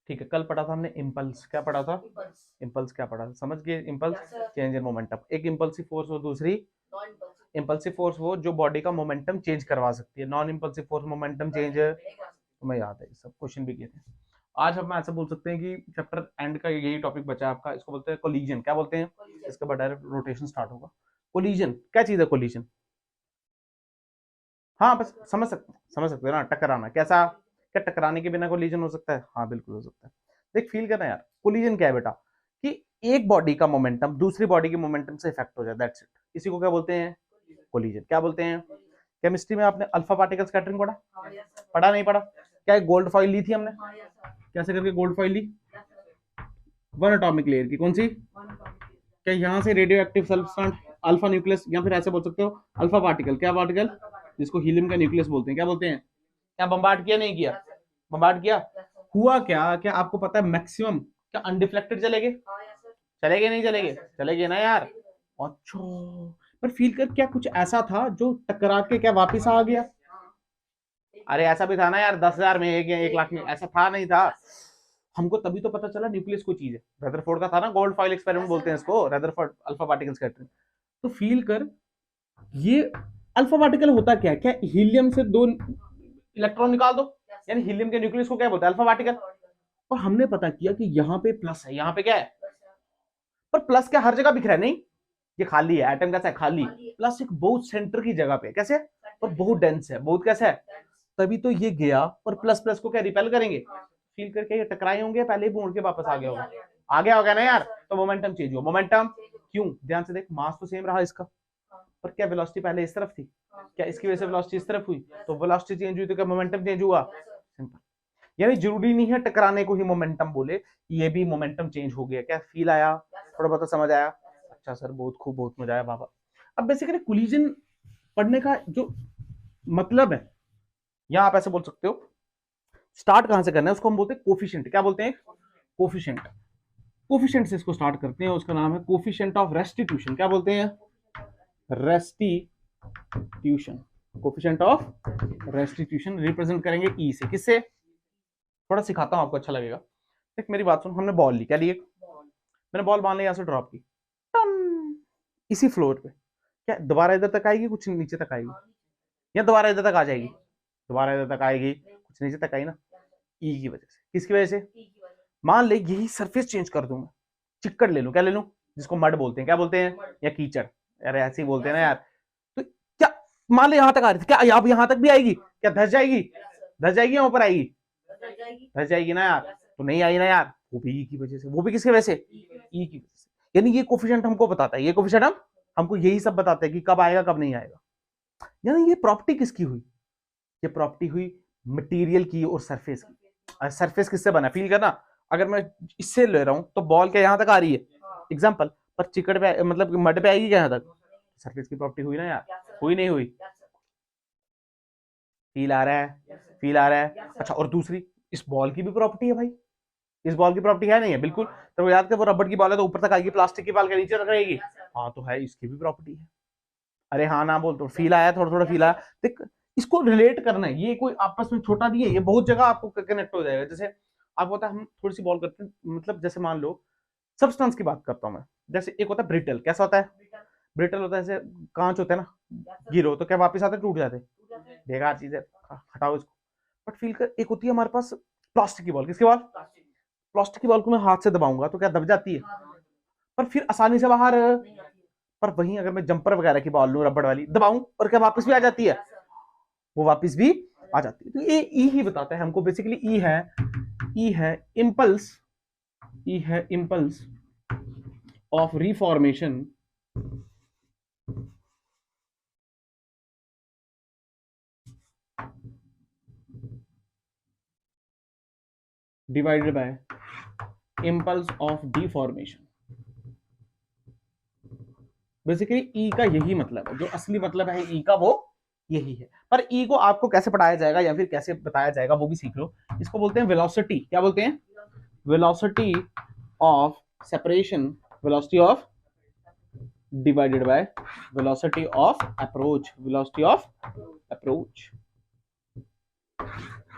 ठीक है, कल पढ़ा था हमने इम्पल्स, क्या पढ़ा था? इम्पल्स क्या पढ़ा था, समझ गए? Impulse change in momentum. एक इम्पल्सिव फोर्स और दूसरी इम्पल्सिव फोर्स वो जो बॉडी का मोमेंटम चेंज करवा सकती है। Non impulsive force momentum change, तुम्हें याद है सब क्वेश्चन भी किए थे। आज हम ऐसा बोल सकते हैं कि चैप्टर एंड का यही टॉपिक बचा है आपका, इसको बोलते हैं कोलिजन। क्या बोलते हैं? इसके बाद डायरेक्ट रोटेशन स्टार्ट होगा। कोलिजन क्या चीज है? कोलिजन, हाँ बस समझ सकते हो ना, टकराना। कैसा? क्या टकराने के बिना कोलिजन हो सकता है? हाँ बिल्कुल हो सकता है। देख फील करना यार, कोलिजन क्या है बेटा? कि एक बॉडी का मोमेंटम दूसरी बॉडी के मोमेंटम से इफेक्ट हो जाए, दैट्स इट। इसी को क्या बोलते हैं? कोलिजन। क्या बोलते हैं? केमिस्ट्री में आपने अल्फा पार्टिकल स्कैटरिंग पढ़ा? पढ़ा नहीं पढ़ा? क्या गोल्ड फॉइल ली थी हमने? कैसे करके गोल्ड फॉइल ली? वन एटॉमिक लेयर की, कौन सी? क्या यहाँ से radio active substance alpha nucleus, या फिर ऐसे बोल सकते हो अल्फा पार्टिकल। क्या पार्टिकल? जिसको हीलियम का न्यूक्लियस बोलते हैं। क्या बोलते हैं? क्या बम्बार्ड किया? नहीं किया? बम्बार्ड किया। हुआ क्या? क्या आपको पता है मैक्सिमम क्या अनडिफ्लेक्टेड चलेगे? चलेगे नहीं चलेगे? चलेगे ना यार। अच्छा, पर फील कर क्या कुछ ऐसा था जो टकरा के क्या वापिस आ गया? अरे ऐसा भी था ना यार, 10,000 में एक या 1 लाख में, ऐसा था नहीं था? हमको तभी तो पता चला न्यूक्लियस कोई चीज है। रदरफोर्ड का था ना गोल्ड फॉइल एक्सपेरिमेंट बोलते हैं इसको, रदरफोर्ड अल्फा पार्टिकल स्कैटरिंग। तो फील कर, ये अल्फा पार्टिकल होता क्या है? क्या हीलियम से 2 इलेक्ट्रॉन निकाल दो, यानी हीलियम के न्यूक्लियस को क्या बोलते हैं? Alpha particle. और हमने पता किया कि यहाँ पे प्लस है, यहाँ पे क्या है? पर प्लस क्या हर जगह बिखरा है? नहीं, ये खाली है। एटम कैसा है? खाली। प्लस एक बहुत सेंटर की जगह पे, कैसे? और बहुत डेंस है, बहुत कैसा है? तभी तो ये गया। और प्लस प्लस को क्या रिपेल करेंगे? फील करके ये टकराए होंगे, पहले ही मुड़ के वापस आ गया होगा। आ गया होगा ना यार, तो मोमेंटम चेंज हुआ। मोमेंटम क्यों? ध्यान से देख, मास तो सेम रहा इसका, पर क्या वेलोसिटी पहले इस तरफ थी? क्या इसकी वजह से वेलोसिटी इस तरफ हुई? तो वेलोसिटी चेंज हुई तो क्या मोमेंटम चेंज हुआ? सिंपल। यानी जरूरी नहीं है टकराने को ही मोमेंटम बोले, ये भी मोमेंटम चेंज हो गया। क्या फील आया? थोड़ा बहुत समझ आया? अच्छा सर, बहुत खूब, बहुत मजा आया बाबा। अब बेसिकली कोलिजन पढ़ने का जो मतलब है, यहां आप ऐसे बोल सकते हो, स्टार्ट कहां से करना है उसको हम बोलते हैं कोफिशिएंट। क्या बोलते हैं? कोफिशिएंट। कोफिशिएंट से इसको स्टार्ट करते हैं, उसका नाम है कोफिशिएंट ऑफ रेस्टिट्यूशन। क्या बोलते हैं? Restitution. Coefficient of restitution represent करेंगे ई से। किससे? थोड़ा सिखाता हूं आपको, अच्छा लगेगा। देख मेरी बात सुन, हमने बॉल ली, क्या लिए? मैंने बॉल मान लिया, यहां से ड्रॉप की, इसी फ्लोर पे। क्या दोबारा इधर तक आएगी? कुछ नीचे तक आएगी? या दोबारा इधर तक आ जाएगी? दोबारा इधर तक आएगी, कुछ नीचे तक आई ना, ई की वजह से। किसकी वजह से? मान ले यही सरफेस चेंज कर दूं मैं, चिक्कड़ ले लूं, क्या ले लूं? जिसको मड बोलते हैं। क्या बोलते हैं? या कीचड़, अरे ऐसे ही बोलते हैं ना यार। तो क्या मान ले यहां तक आ रही थी, क्या अब यहां तक भी आएगी? क्या धस जाएगी? धस जाएगी या ऊपर आएगी? धस जाएगी ना यार। तो नहीं आई ना यार, वो भी ई की वजह से। वो भी किसकी वजह से? ई की वजह से। यानी ये कोफिशिएंट हमको बताता है, ये कोफिशिएंट हमको यही सब बताता है कि कब आएगा कब नहीं आएगा। यानी ये प्रॉपर्टी किसकी हुई? ये प्रॉपर्टी हुई मटेरियल की और सरफेस की। सरफेस किससे बना? फील करना, अगर मैं इससे ले रहा हूं तो बॉल क्या यहां तक आ रही है? एग्जांपल, पर चिकड़ पे मतलब मड पे आएगी क्या यहां तक? सरफेस की प्रॉपर्टी हुई ना यार। हुई नहीं हुई? फील आ रहा है? फील आ रहा है? अच्छा, और दूसरी, इस बॉल की भी प्रॉपर्टी है भाई। इस बॉल की प्रॉपर्टी है नहीं है? बिल्कुल। तो वो याद कर, वो रबड़ की बॉल है तो ऊपर तक आएगी, प्लास्टिक की बॉल के नीचे तक रहेगी। हाँ तो है, इसकी भी प्रॉपर्टी है। अरे हाँ ना बोल, तो फील आया, थोड़ा थोड़ा फील आया। देख, इसको रिलेट करना है, ये कोई आपस में छोटा नहीं है, ये बहुत जगह आपको कनेक्ट हो जाएगा। जैसे आपको पता है, हम थोड़ी सी बॉल करते हैं, मतलब जैसे मान लो सब्सटेंस की बात करता हूं मैं। जैसे एक होता है ब्रिटल, कैसा होता है? ब्रिटल होता है जैसे कांच होता है ना, गिरो तो क्या वापस आते? टूट जाते। बेकार चीज है, हटाओ इसको। बट फील कर, एक होती है हमारे पास प्लास्टिक की बॉल। किसकी बॉल? प्लास्टिक की बॉल को मैं हाथ से दबाऊंगा तो क्या दब जाती है? पर फिर आसानी से बाहर। पर वहीं अगर मैं जंपर वगैरह की बॉल लूं, रबड़ वाली, दबाऊं और क्या वापस भी आ जाती है? वो वापस भी आ जाती है। तो ये ई ही बताता है हमको बेसिकली। ई है इम्पल्स, ई है impulse of reformation divided by impulse of deformation. Basically E का यही मतलब है, जो असली मतलब है ई का वो यही है। पर ई को आपको कैसे पढ़ाया जाएगा या फिर कैसे बताया जाएगा वो भी सीख लो। इसको बोलते हैं वेलोसिटी। क्या बोलते हैं? Velocity of separation, velocity of divided by velocity of approach, velocity of approach.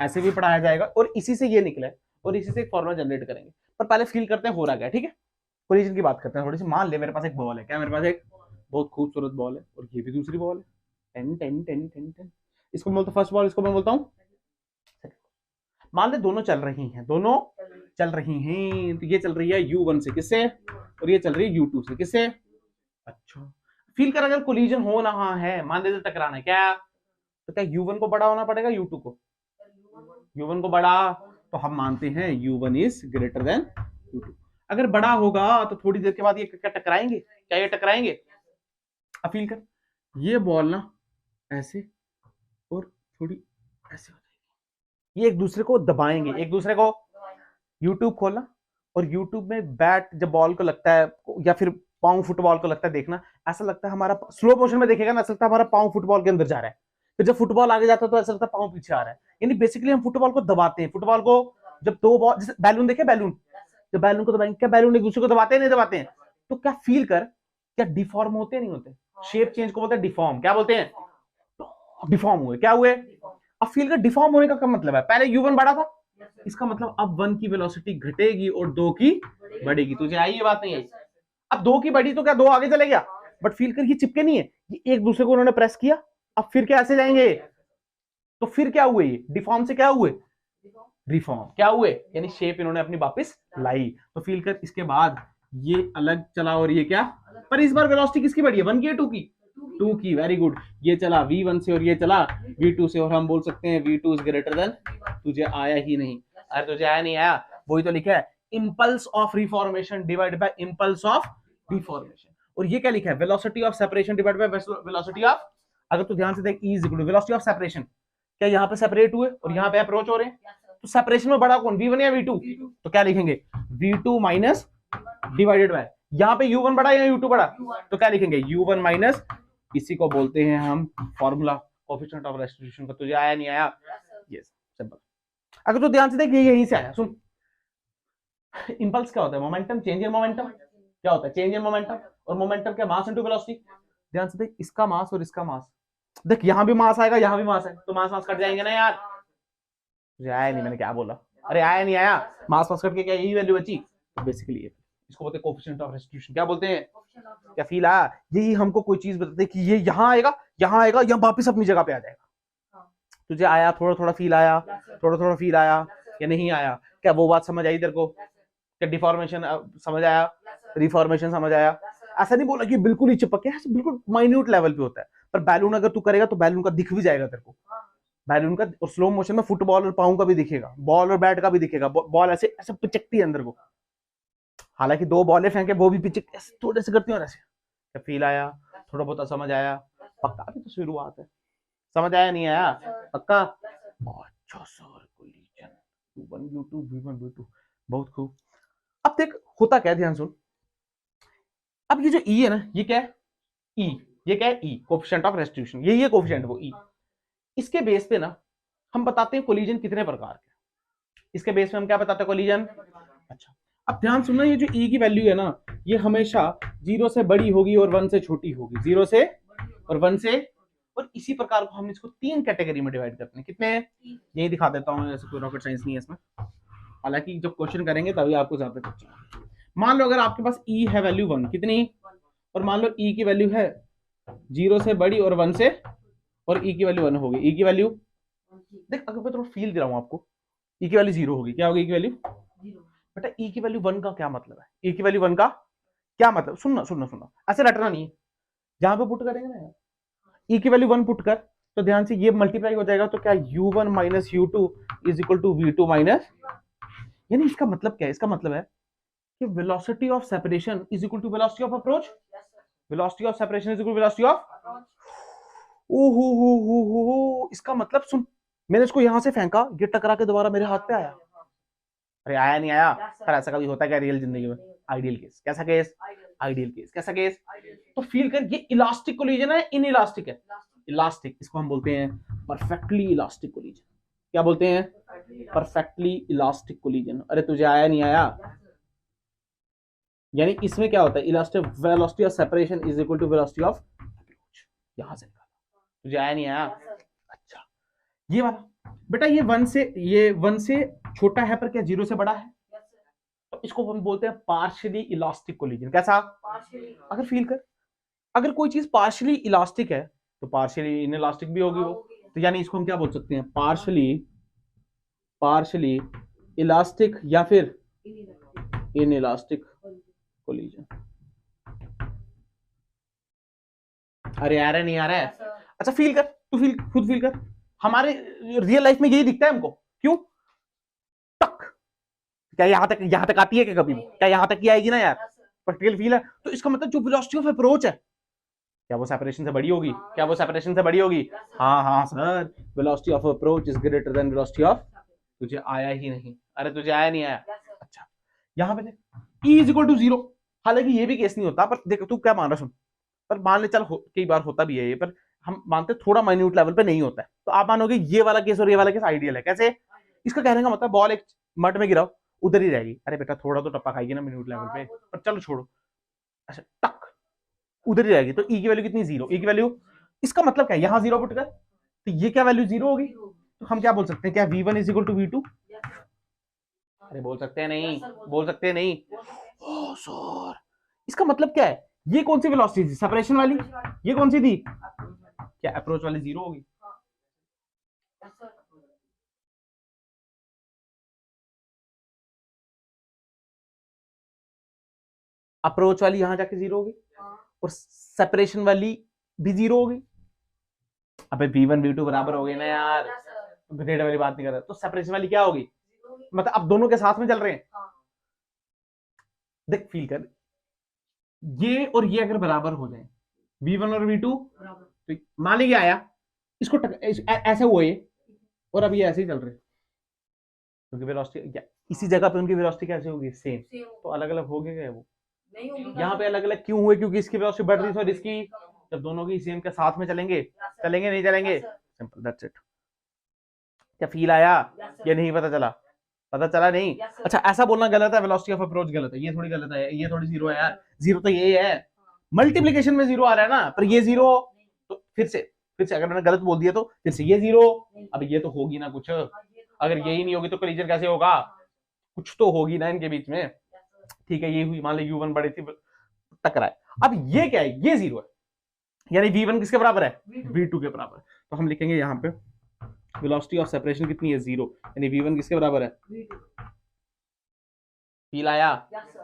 ऐसे भी पढ़ाया जाएगा और इसी से ये निकला है। और इसी से एक फॉर्मूला जनरेट करेंगे। पर पहले फील करते हैं हो रहा क्या, ठीक है। कोलिजन की बात करते हैं थोड़ी सी। मान ले मेरे पास एक बॉल है, क्या मेरे पास एक बहुत खूबसूरत बॉल है और ये भी दूसरी बॉल है, 10 10 10 10 10, इसको मैं बोलता हूँ फर्स्ट बॉल, इसको मैं बोलता हूँ। मान ले दोनों चल रही हैं, दोनों चल रही हैं, तो ये चल रही है U1 से किससे, और ये चल रही है U2 से किससे। अच्छा फील कर, अगर कोलिजन हो रहा है, मान लेते टकराना है क्या, तो क्या U1 को बड़ा होना पड़ेगा U2 को, U1 को बड़ा, तो हम मानते हैं U1 is greater than U2। अगर बड़ा होगा तो थोड़ी देर के बाद ये क्या टकराएंगे, क्या ये टकराएंगे। अब फील कर, ये बॉल ना ऐसे और थोड़ी ऐसे हो जाएगी, ये एक दूसरे को दबाएंगे, एक दूसरे को। यूट्यूब खोलना और यूट्यूब में बैट जब बॉल को लगता है या फिर पाँव फुटबॉल को लगता है, देखना ऐसा लगता है हमारा, स्लो मोशन में देखेगा ना, ऐसा लगता है हमारा पाँव फुटबॉल के अंदर जा रहा है। फिर जब फुटबॉल आगे जाता है तो ऐसा लगता है पाँव पीछे आ रहा है। यानी बेसिकली हम फुटबॉल को दबाते हैं, फुटबॉल को जब दो बॉल, जैसे बैलून देखे, बैलून जब बैलून को दबाएंगे, क्या बैलून एक दूसरे को दबाते हैं, नहीं दबाते हैं, तो क्या फील कर, क्या डिफॉर्म होते हैं, नहीं होते। शेप चेंज को बोलते हैं डिफॉर्म, क्या बोलते हैं, डिफॉर्म हुए, क्या हुए। अब फील कर डिफॉर्म होने का क्या मतलब है, पहले U1 बड़ा था, इसका मतलब अब 1 की वेलोसिटी घटेगी और 2 की बढ़ेगी। तुझे आई ये बात नहीं आई। अब 2 की बढ़ी तो क्या 2 आगे चले गया, बट फील कर ये चिपके नहीं है, ये एक दूसरे को उन्होंने प्रेस किया, अब फिर क्या ऐसे जाएंगे, तो फिर क्या हुए, ये डिफॉर्म से क्या हुए, रिफॉर्म, क्या हुए, यानी शेप इन्होंने अपनी वापस लाई। तो फील कर इसके बाद ये अलग चला और ये क्या, पर इस बार वेलोसिटी किसकी बढ़ी है, 1 की या 2 की, 2 की, वेरी गुड। ये चला V1 से और ये चला V2 से, और हम बोल सकते हैं V2 इज ग्रेटर देन, तुझे आया ही नहीं, अरे तुझे आया नहीं आया, वही तो लिखा है, impulse of reformation divided by impulse of deformation. और ये क्या लिखा है, velocity of separation divided by velocity of, अगर तू ध्यान से देख, E is equal to velocity of separation, क्या यहाँ पे सेपरेट हुए और यहाँ पे अप्रोच हो रहे हैं, तो सेपरेशन में बड़ा कौन, V1 या V2, तो क्या लिखेंगे V2 माइनस डिवाइडेड बाय, यहाँ पे U1 बड़ा या U2 बड़ा, तो क्या लिखेंगे U1 माइनस, इसी को बोलते हैं हम फॉर्मूला कोएफिशिएंट ऑफ रेस्टिट्यूशन का। तुझे आया नहीं आया, यस सिंपल। अगर तो ध्यान से देख, ये यहीं से आया, सुन। इंपल्स क्या होता है, मोमेंटम, चेंज इन मोमेंटम, क्या होता है, चेंज इन मोमेंटम, और मोमेंटम क्या, मास इनटू वेलोसिटी। ध्यान से देख, इसका मास और इसका मास, देख यहां भी मास आएगा, यहां भी मास है, तो मास मास कट जाएंगे ना यार। तुझे आया नहीं, मैंने क्या बोला, अरे आया नहीं आया, मास मास कट के क्या यही वैल्यू बची, तो बेसिकली ये इसको बोलते हैं कोएफिशिएंट ऑफ रेस्टिट्यूशन, क्या बोलते हैं, क्या फील आया, यही हमको कोई चीज बताते कि ये यहाँ आएगा, यहाँ आएगा, यहाँ वापस अपनी जगह पे आ जाएगा। तुझे आया, थोड़ा थोड़ा फील आया, थोड़ा थोड़ा फील आया या नहीं आया, क्या वो बात समझ आई तेरे को, क्या डिफॉर्मेशन समझ आया, रिफॉर्मेशन समझ आया। ऐसा नहीं बोला कि बिल्कुल ही चिपक के, बिल्कुल माइन्यूट लेवल पे होता है, पर बैलून अगर तू करेगा तो बैलून का दिख भी जाएगा तेरे को, बैलून का, और स्लो मोशन में फुटबॉल और पाँव का भी दिखेगा, बॉल और बैट का भी दिखेगा, बॉल ऐसे ऐसे पिचकती है अंदर को, हालांकि 2 बॉलें फेंके वो भी पिचक थोड़े से करती हूँ ऐसे। क्या फील आया, थोड़ा बहुत समझ आया, पक्का, अभी तो शुरुआत है, समझ आया नहीं आया, पक्का। अच्छा sir, collision U1 U2 V1 V2, बहुत खूब। अब देख होता क्या, ध्यान सुन, अब ये जो E है ना, ये क्या है, E, ये क्या है, E कोएफिशिएंट ऑफ रेस्टिट्यूशन, ये कोएफिशिएंट वो E, इसके बेस पे ना हम बताते हैं कोलिजन कितने प्रकार के, इसके बेस पे हम क्या बताते हैं, कोलिजन। अच्छा अब ध्यान सुनना, ये जो E की वैल्यू है ना, ये हमेशा 0 से बड़ी होगी और 1 से छोटी होगी, 0 से और 1 से, और इसी प्रकार को हम इसको 3 कैटेगरी में डिवाइड करते हैं, कितने, यही दिखा देता हूं, ऐसे कोई रॉकेट साइंस नहीं है इसमें, हालांकि जब क्वेश्चन करेंगे तभी आपको ज्यादा पता। मान लो अगर आपके पास E है वैल्यू 1, कितनी, और मान लो E की वैल्यू है 0 से बड़ी और 1 से, और E की वैल्यू 1 होगी, E की वैल्यू, देख अगर मैं थोड़ा फील दे रहा हूं आपको, E की वैल्यू 0 होगी, क्या होगी E की वैल्यू, बेटा E की वैल्यू 1 का क्या मतलब है, E की वैल्यू 1 का क्या मतलब, सुनना सुनना सुनना, ऐसे रटना नहीं है, जहां पे पुट करेंगे ना यार, E की वैल्यू 1 पुट कर, तो ध्यान से ये मल्टीप्लाई हो जाएगा, तो क्या U1 minus U2 is equal to V2 minus, यानी इसका मतलब क्या है, इसका मतलब है कि velocity of separation is equal to velocity of approach, velocity of separation is equal to velocity of, ओहो, इसका मतलब सुन, मैंने इसको यहां से फेंका, ये टकरा के दोबारा मेरे हाथ पे आया, अरे आया नहीं आया, पर ऐसा कभी होता है क्या रियल जिंदगी में, आइडियल केस, कैसा केस, आइडियल केस, कैसा केस, तो फील कर, ये इलास्टिक कोलिजन है, इन इलास्टिक है, इलास्टिक, इसको हम बोलते हैं परफेक्टली इलास्टिक कोलिजन, क्या बोलते हैं, परफेक्टली इलास्टिक कोलिजन। अरे तुझे आया नहीं आया, यानी इसमें क्या होता है, elastic velocity of separation is equal to velocity of approach, यहां से निकाला, तुझे आया नहीं आया, अच्छा ये वाला। बेटा ये वन से छोटा है पर क्या जीरो से बड़ा है, तो इसको हम बोलते हैं पार्शियली इलास्टिक कोलिजन। कैसा? अगर फील कर, अगर कोई चीज पार्शियली इलास्टिक है तो पार्शियली इनइलास्टिक भी होगी वो, तो यानी इसको हम क्या बोल सकते हैं, पार्शियली इलास्टिक या फिर इनइलास्टिक कोलिजन। अरे आ रहा है, नहीं आ रहा है? अच्छा फील कर, तू खुद फील कर, हमारे रियल लाइफ में यही दिखता है हमको, क्यों? टक, क्या यहां तक आती है क्या कभी? क्या यहां तक ही आएगी ना यार, प्रैक्टिकल फील है। तो इसका मतलब जो वेलोसिटी ऑफ अप्रोच है, क्या वो सेपरेशन से बड़ी होगी? क्या वो सेपरेशन से बड़ी होगी? हाँ sir, velocity of approach is greater than velocity of, तुझे आया ही नहीं, अरे तुझे आया नहीं आया। अच्छा यहाँ पे देख E इज इक्वल टू 0, हालांकि ये भी केस नहीं होता, पर देख तू क्या मान रहा, सुन, पर मान ले चल कई बार होता भी है ये, पर हम मानते थोड़ा माइन्यूट लेवल पे नहीं होता है, तो आप मानोगे ये वाला केस और ये वाला केस आइडियल है। कैसे? इसका कहने का मतलब बॉल एक मट में गिराओ उधर ही रहेगी, अरे बेटा थोड़ा तो टप्पा खाएगी ना मिन्यूट लेवल पे, पर चलो छोड़ो, अच्छा टक उधर ही रहेगी, तो ई की वैल्यू कितनी? 0। ई की वैल्यू, इसका मतलब क्या है, यहाँ 0 पुट कर, तो ये क्या वैल्यू 0 होगी, तो हम क्या बोल सकते हैं, क्या v1 is equal to v2? अरे बोल सकते हैं नहीं, बोल सकते हैं नहीं, ओ सर इसका मतलब क्या है, ये कौन सी वेलोसिटी थी, सेपरेशन वाली, ये कौन सी थी, क्या अप्रोच वाली 0 होगी? अप्रोच वाली यहां जाके 0 होगी और सेपरेशन वाली भी 0 होगी। अबे v1 v2 बराबर हो गए ना यार, ग्रेड वाली बात नहीं कर रहा, तो सेपरेशन वाली क्या होगी, मतलब अब दोनों के साथ में चल रहे हैं। देख फील कर, ये और ये अगर बराबर हो जाए, v1 और v2, तो मान लीजिए आया, इसको ऐसे हुआ ये, और अब ये ऐसे ही चल रहे हैं, क्योंकि वेलोसिटी इसी जगह पे उनकी वेलोसिटी कैसे होगी, सेम, तो अलग अलग हो गए वो, यहाँ पे अलग अलग क्यों हुए, क्योंकि इसकी वेलोसिटी बढ़ रही थी और इसकी, जब दोनों की सेम के साथ में चलेंगे, चलेंगे नहीं चलेंगे, सिंपल दैट्स इट। क्या फील आया या नहीं पता चला? पता चला नहीं? अच्छा ऐसा बोलना गलत है, वेलोसिटी ऑफ अप्रोच गलत है, ये थोड़ी गलत है, ये थोड़ी 0 है यार, 0 तो ये है, मल्टीप्लीकेशन में 0 आ रहा है ना, पर ये 0, तो फिर से अगर मैंने गलत बोल दिया तो फिर से ये 0, अब ये तो होगी ना कुछ, अगर यही नहीं होगी तो कोलिजन कैसे होगा, कुछ तो होगी ना इनके बीच में। ठीक है ये हुई, मान लो u1 बड़ी थी, टकराए, अब ये क्या है, ये 0 है, यानी v1 किसके बराबर है, v2 के बराबर, तो हम लिखेंगे यहाँ पे वेलोसिटी ऑफ सेपरेशन कितनी है, 0, यानी v1 किसके बराबर है, फील आया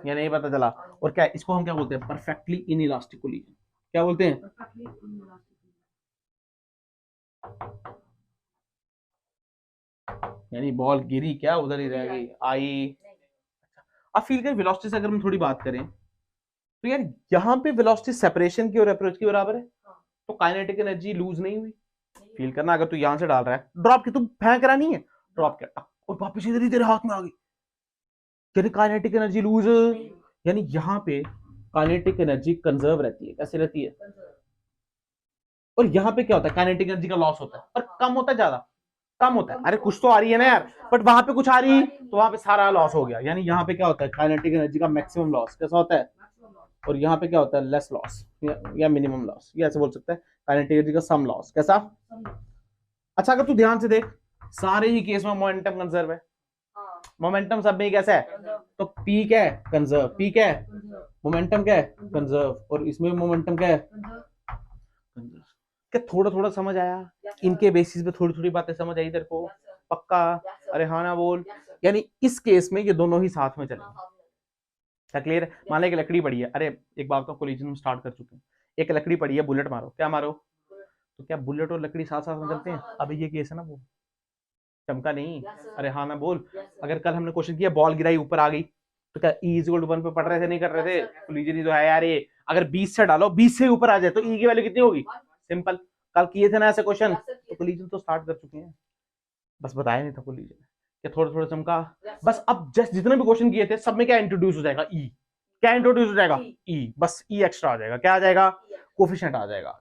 या नहीं पता चला? और क्या इसको हम क्या बोलते हैं, परफेक्टली इनइलास्टिक कोलिजन, क्या बोलते हैं, यानी बॉल गिरी क्या उधर ही रह गई, आई। अब फील कर वेलोसिटी से अगर हम थोड़ी बात करें, तो यार यहाँ पे वेलोसिटी सेपरेशन की और अप्रोच की बराबर है, तो काइनेटिक एनर्जी लूज नहीं हुई। फील करना, अगर तू यहां से डाल रहा है ड्रॉप की, तू फेंक रहा नहीं है, ड्रॉप किया और वापस इधर ही तेरे हाथ में आ गई, यानी काइनेटिक एनर्जी लूज, यानी यहाँ पे काइनेटिक एनर्जी कंजर्व रहती है, कैसे रहती है, और यहाँ पे क्या होता है, काइनेटिक एनर्जी का लॉस होता है, और कम होता है, ज्यादा कम होता है, अरे कुछ तो आ रही है ना यार, बट वहां पे कुछ आ रही तो वहां पे सारा लॉस हो गया, यानी यहाँ पे क्या होता है, काइनेटिक एनर्जी का मैक्सिमम लॉस कैसा होता है, और यहाँ पे क्या होता है, लेस लॉस या मिनिमम लॉस, ये ऐसे बोल सकते हैं, काइनेटिक एनर्जी का सम लॉस कैसा। अच्छा अगर तू ध्यान से देख, सारे ही केस में मोमेंटम कंजर्व है, मोमेंटम सब में कैसा है, तो पी क्या है, कंजर्व, पी क्या है, मोमेंटम क्या है, कंजर्व, और इसमें मोमेंटम क्या है, कंजर्व। क्या थोड़ा थोड़ा समझ आया, इनके बेसिस पे थोड़ी थोड़ी बातें समझ आई तेरे को, पक्का? अरे हाँ ना बोल, यानी इस केस में ये दोनों ही साथ में चलेंगे, क्या क्लियर है? मान लो एक लकड़ी पड़ी है, अरे एक बात तो कोलिजन में स्टार्ट कर चुके हैं, एक लकड़ी पड़ी है, बुलेट मारो, क्या मारो, तो क्या बुलेट और लकड़ी साथ साथ में चलते हैं? अभी ये केस है ना, वो चमका नहीं, अरे हाँ ना बोल, अगर कल हमने क्वेश्चन किया बॉल गिराई ऊपर आ गई, तो क्या ई इज इक्वल टू 1 पे पढ़ रहे थे, नहीं कर रहे थे, कोलिजन ही तो है यार ये, अगर 20 से डालो 20 से ऊपर आ जाए तो ई की वैल्यू कितनी होगी, सिंपल, कल किए थे ना ऐसे क्वेश्चन, तो कोलिजन तो स्टार्ट कर चुके हैं, बस बताया नहीं था कोलिजन, क्या थोड़ा थोड़ा चमका, बस अब जस्ट जितने भी क्वेश्चन किए थे सब में क्या इंट्रोड्यूस हो जाएगा, ई, क्या इंट्रोड्यूस हो जाएगा, ई, बस ई एक्स्ट्रा आ जाएगा, क्या आ जाएगा, कोफिशिएंट आ जाएगा।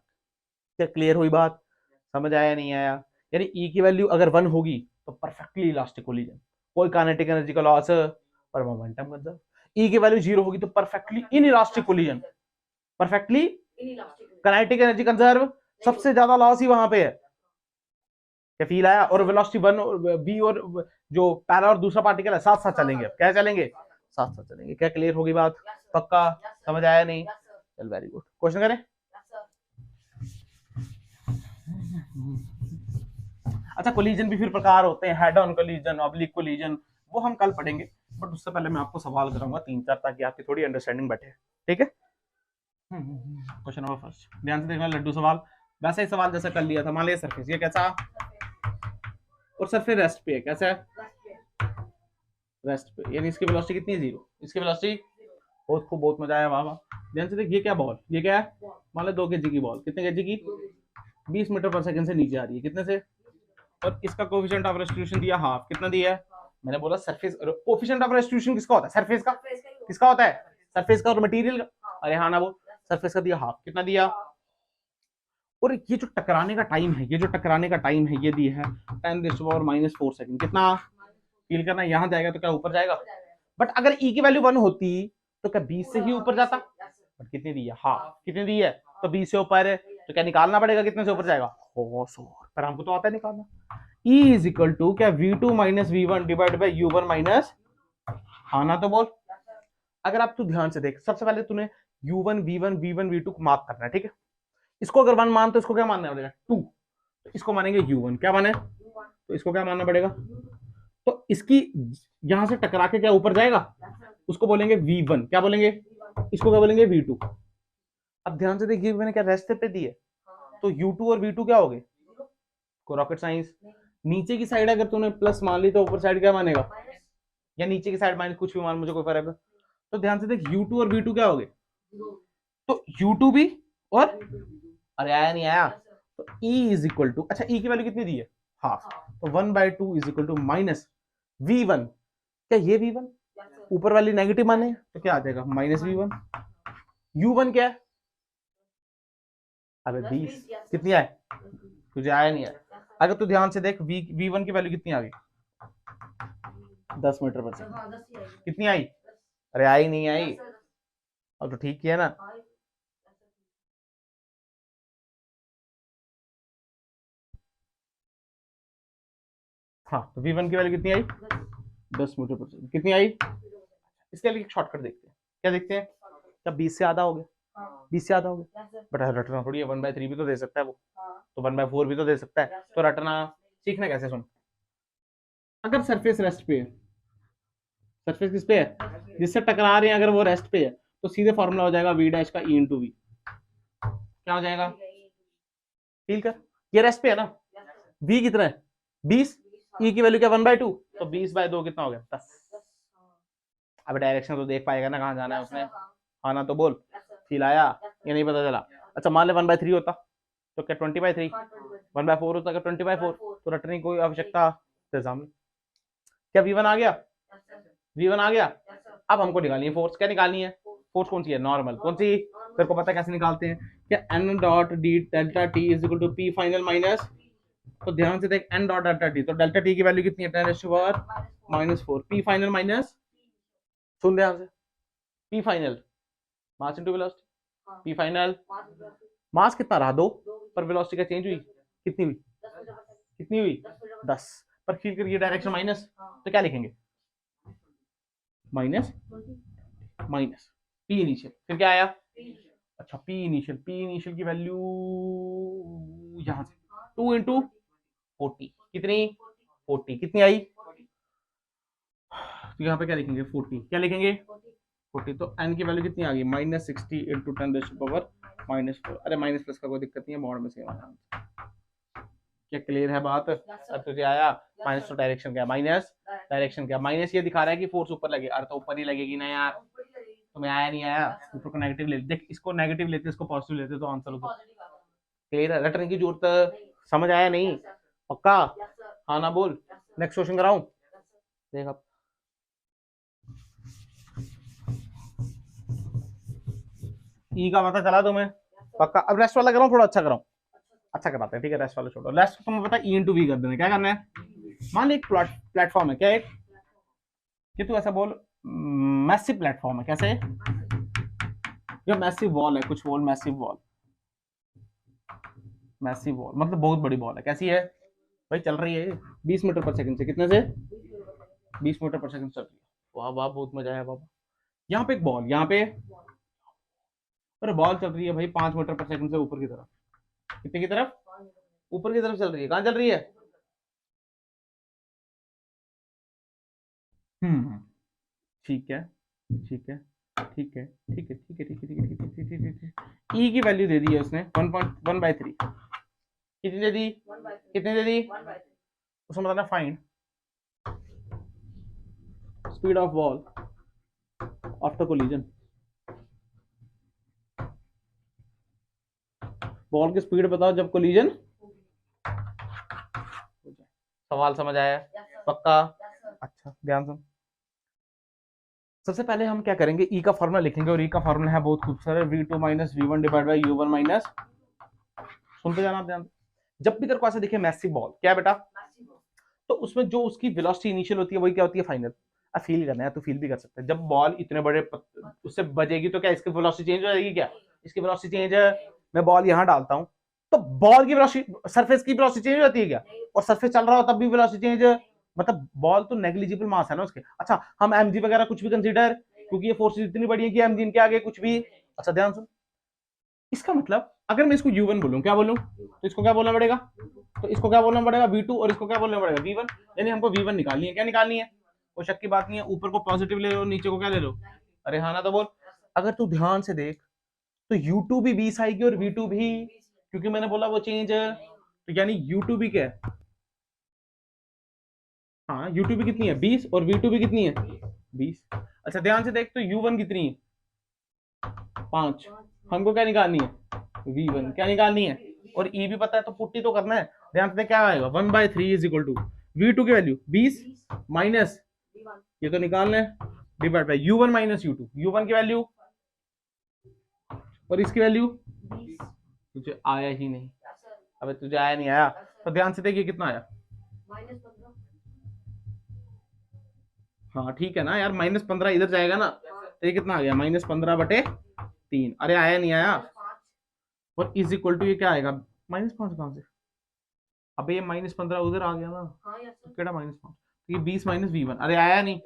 क्या क्लियर हुई बात, समझ आया नहीं आया? यानी ई की वैल्यू अगर 1 होगी तो परफेक्टली इलास्टिक कोलिजन, कोई काइनेटिक एनर्जी का लॉस और मोमेंटम कंजर्व, ई की वैल्यू 0 होगी तो perfectly inelastic collision, perfectly kinetic energy conserve, सबसे ज्यादा लॉस ही वहां पे है, क्या फील आया? और वेलोसिटी वन और बी और जो पहला और दूसरा पार्टिकल है साथ साथ चलेंगे। क्या चलेंगे? साथ साथ चलेंगे। क्या क्लियर होगी बात? पक्का समझ आया नहीं? चल वेरी गुड। क्वेश्चन करें। अच्छा, कोलिजन भी फिर प्रकार होते हैं, head on collision, oblique collision, वो हम कल पढ़ेंगे। बट उससे पहले मैं आपको सवाल कराऊंगा 3-4 ताकि आपकी थोड़ी अंडरस्टैंडिंग बैठे। ठीक है। क्वेश्चन नंबर फर्स्ट, ध्यान से देखना लड्डू सवाल। वैसा ही सवाल जैसा कर लिया था। मान लिया सरफेस ये कैसा और सरफेस रेस्ट पे है। कैसा है? रेस्ट पे, यानी इसकी वेलोसिटी कितनी है? 0। इसकी वेलोसिटी बहुत खूब, बहुत मजा आया। वाह वाह। ध्यान से देख, ये क्या बॉल, ये क्या है? मान लो 2 kg की बॉल। कितने kg की? 20 मीटर पर सेकंड से नीचे आ रही है। कितने से? और इसका कोएफिशिएंट ऑफ रेस्टिट्यूशन दिया हाफ। कितना दिया है? मैंने बोला सरफेस। कोएफिशिएंट ऑफ रेस्टिट्यूशन किसका होता है? सरफेस का। किसका होता है? सरफेस का और मटेरियल का। अरे हाँ ना, वो सरफेस का दिया हाफ। कितना दिया? और ये जो टकराने का टाइम है, ये जो टकराने का टाइम है, ये दिया है 10⁻⁻4 सेकंड। कितना? फील करना, यहां जाएगा तो क्या ऊपर जाएगा? बट अगर ई की वैल्यू 1 होती तो क्या 20 से ही ऊपर जाता? बट कितनी दी है? हाफ। कितनी दी है? तो 20 से ऊपर है तो क्या निकालना पड़ेगा? कितने से ऊपर जाएगा? पर हमको तो आता है निकालना। E इज इक्वल टू क्या? V2 minus V1 divide by U1 minus, हाँ ना तो बोल। अगर आप तू ध्यान से देख, सबसे पहले तूने U1 V1 V1 V2 को मार्क करना है। ठीक है। इसको अगर 1 मान तो इसको क्या मानना पड़ेगा? 2। तो इसको मानेंगे U1। क्या माने? तो इसको क्या मानना पड़ेगा? तो इसकी यहां से टकरा के क्या ऊपर जाएगा? उसको बोलेंगे V1। क्या बोलेंगे? इसको क्या बोलेंगे? V2। अब ध्यान से देखिए, मैंने क्या रेस्ट पे दी है, तो U2 और V2 क्या हो गए? को रॉकेट साइंस। नीचे की साइड अगर तूने प्लस मान ली तो ऊपर साइड क्या मानेगा? या नीचे की साइड माइनस, कुछ भी मान, मुझे कोई फर्क है। तो ध्यान से देख, U2 और V2 क्या हो गए? तो U2 भी और, अरे आया नहीं आया? तो E इज इक्वल टू, अच्छा E की वैल्यू कितनी दी है? हाफ। तो 1/2 is equal to minus V1। क्या ये V1 ऊपर वाली नेगेटिव माने तो क्या आ जाएगा? Minus V1। U1 क्या है? अबे 20। कितनी आए? तुझे आया नहीं है? अगर तू ध्यान से देख, V1 की वैल्यू कितनी आ गई? 10 मीटर पर सेकंड। कितनी आई? अरे आई नहीं आई? अब तो ठीक किया ना। हाँ, तो V1 की वैल्यू कितनी आई? 10 मीटर पर सेकंड। कितनी आई? इसके लिए एक शॉर्टकट देखते हैं। क्या देखते हैं? क्या 20 से आधा हो गया? 20 से आधा हो गया। बट रटना थोड़ी है, 1/3 भी तो दे सकता है वो, तो 1/4 भी तो दे सकता है। तो रटना सीखना कैसे? सुन, अगर सरफेस रेस्ट पे है, सरफेस किस पे है? जिससे टकरा रहे हैं, अगर वो रेस्ट पे है, तो सीधे फॉर्मूला हो जाएगा V डैश का E इंटू वी। क्या हो जाएगा? फील कर, ये रेस्ट पे है ना। V कितना है? 20। E की वैल्यू क्या? 1/2। तो 20/2 कितना हो गया? 10। अब डायरेक्शन तो देख पाएगा ना कहाँ जाना है उसने। हाँ ना तो बोल। फील आया या नहीं पता चला? अच्छा, मान ले 1/3 होता तो क्या 20/3? 1/4 होता क्या 20/4? तो रटने की कोई आवश्यकता सामने। क्या V1 आ गया? V1 आ गया। अब हमको निकालनी है फोर्स। क्या निकालनी है? फोर्स कौन सी है? नॉर्मल। कौन सी? तेरे को पता है कैसे निकालते हैं? क्या N dot d delta t is equal to P final minus, तो ध्यान से देख, N डॉट डेल्टा टी, तो डेल्टा टी की वैल्यू कितनी है? 10⁻⁻4। P फाइनल माइनस, सुन ध्यान से, P final mass into velocity. P final mass कितना रहा? 2, पर वेलोसिटी का चेंज हुई कितनी हुई? कितनी हुई? 10। पर फील करिए डायरेक्शन माइनस, तो क्या लिखेंगे? Minus minus P initial. फिर क्या आया? अच्छा, P इनिशियल। P इनिशियल की वैल्यू यहां से 2 इंटू 40। कितनी? 40। कितनी आई? तो यहाँ पे क्या लिखेंगे? 40। क्या लिखेंगे? 40। तो n की वैल्यू कितनी आ गई? -60 इंटू 10⁻⁻4। अरे माइनस प्लस का कोई दिक्कत नहीं है, मॉड में सेम आया। क्या क्लियर है बात? अब तुझे आया? माइनस तो डायरेक्शन क्या? माइनस डायरेक्शन क्या? माइनस ये दिखा रहा है कि फोर्स ऊपर लगे। अरे तो ऊपर ही लगेगी ना यार। तुम्हें आया नहीं आया? ऊपर को नेगेटिव ले देख, इसको नेगेटिव लेते, इसको पॉजिटिव लेते तो आंसर होता। क्लियर है? रटने की जरूरत, समझ आया नहीं? पक्का? हाँ ना बोल। नेक्स्ट क्वेश्चन कराऊं? देख अब, ई का पता चला तुम्हें? पक्का? अब रेस्ट वाला कराऊं, थोड़ा अच्छा कराऊं? अच्छा कराते हैं, ठीक है। रेस्ट वाला छोड़ो, रेस्ट तुम्हें पता E इंटू वी कर देना। क्या करना है? मान ली एक प्लेटफॉर्म है। क्या एक? कि तू ऐसा बोल, मैसिव प्लेटफॉर्म है। कैसे? जो मैसिव वॉल है, कुछ wall, massive wall. Massive wall मतलब बहुत बड़ी वॉल है। कैसी है भाई चल रही है 20 मीटर पर सेकंड से, कितने से 20 मीटर पर सेकंड चल रही है। वाह वाह, बहुत मजा आया बाबा। यहाँ पे एक बॉल, यहाँ पे अरे बॉल चल रही है भाई 5 मीटर पर सेकंड से ऊपर की तरफ। कितने की तरफ? ऊपर की तरफ चल रही है। कहाँ चल रही है? हम्म, ठीक है ठीक है ठीक है ठीक है ठीक है ठीक है ठीक है ठीक है ठीक है ठीक है। ई की वैल्यू दे दी है उसने 1.1/3। कितनी दे दी? कितनी दे दी? उसमें बताना find speed of ball after collision. Ball की स्पीड बताओ जब कोलिजन। सवाल समझ आया? पक्का? अच्छा ध्यान सुन। सबसे पहले हम क्या करेंगे, ई का फॉर्मूला लिखेंगे, और ई का फॉर्मूला है बहुत खूबसूरत, v2 minus v1 divide by u1 minus. सुनते जाना आप ध्यान। जब भी तेरे को ऐसा दिखे मैसिव बॉल, क्या है बेटा, तो उसमें जो उसकी वेलोसिटी इनिशियल होती है वही क्या होती है, फाइनल। अब फील करना है तो फील भी कर सकते हैं। जब बॉल इतने बड़े उससे बजेगी तो क्या इसकी वेलोसिटी चेंज हो जाएगी? क्या इसकी वेलोसिटी चेंज है? मैं बॉल यहां डालता हूं तो बॉल की वेलोसिटी, सरफेस की वेलोसिटी चेंज हो जाती है क्या? और सरफेस चल रहा हो तब भी वेलोसिटी चेंज, मतलब बॉल तो नेग्लिजिबल मास है ना उसके। अच्छा हम एमजी वगैरह कुछ भी कंसीडर, क्योंकि ये फोर्सेस इतनी बड़ी है कि एमजी इनके आगे कुछ भी। अच्छा ध्यान सुन, इसका मतलब अगर मैं इसको u1 बोलूं, क्या बोलूं, तो इसको क्या बोलना पड़ेगा, तो इसको क्या बोलना पड़ेगा v2, और इसको क्या बोलना पड़ेगा v1। यानी हमको v1 निकालनी है। क्या निकालनी है? कोई शक की बात नहीं है। ऊपर को पॉजिटिव ले लो, नीचे को क्या ले लो, अरे हाँ ना तो बोल। अगर तू ध्यान से देख तो u2 भी 20 आएगी और v2 भी, क्योंकि मैंने बोला वो चेंज है, तो यानी u2 भी क्या है, हाँ u2 भी कितनी है 20, और v2 भी कितनी है 20। अच्छा ध्यान से देख तो u1 कितनी है 5। हमको क्या निकालनी है v1, क्या निकालनी है, और e भी पता है तो पुट्टी तो करना है। ध्यान से क्या आएगा 1/3 इज इक्वल टू v2 की वैल्यू 20 माइनस ये तो निकालना है divide by u1 minus u2, u1 की वैल्यू और इसकी वैल्यू। तुझे आया ही नहीं, अबे तुझे आया नहीं आया तो ध्यान से देखिए कितना आया। हाँ ठीक है ना यार, -15 इधर जाएगा ना, तो ये कितना आ गया -15/3। अरे आया नहीं आया, और इज इक्वल टू ये क्या आएगा -5 कहां से, अबे ये -15 उधर आ गया ना, तो केड़ा -5, ये 20 माइनस v1। अरे आया नहीं,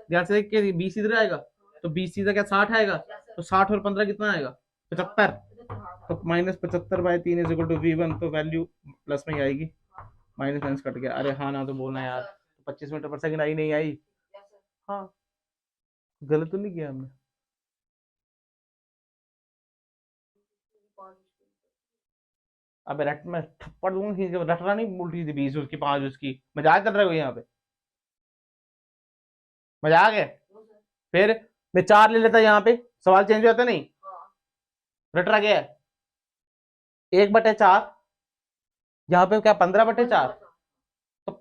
ध्यान से देख के 20 इधर आएगा तो 20 सीधा क्या 60 आएगा, तो 60 और 15 कितना आएगा 75, तो -75/3 इज इक्वल टू v1, तो वैल्यू प्लस में ही आएगी, माइनस माइनस कट गया। अरे हाँ ना तो बोलना यार, 25 मीटर पर सेकंड आई नहीं आई? हाँ गलत तो नहीं किया हमने? अबे रट में थप्पड़ दूंगा खींच के, रटना नहीं उल्टी थी 20 उसकी 5 उसकी, मजाक कर रहे हो यहाँ पे, मजाक है। फिर मैं 4 ले लेता यहाँ पे, सवाल चेंज हो जाता नहीं, रट रहा गया 1/4, यहाँ पे क्या 15/4, तो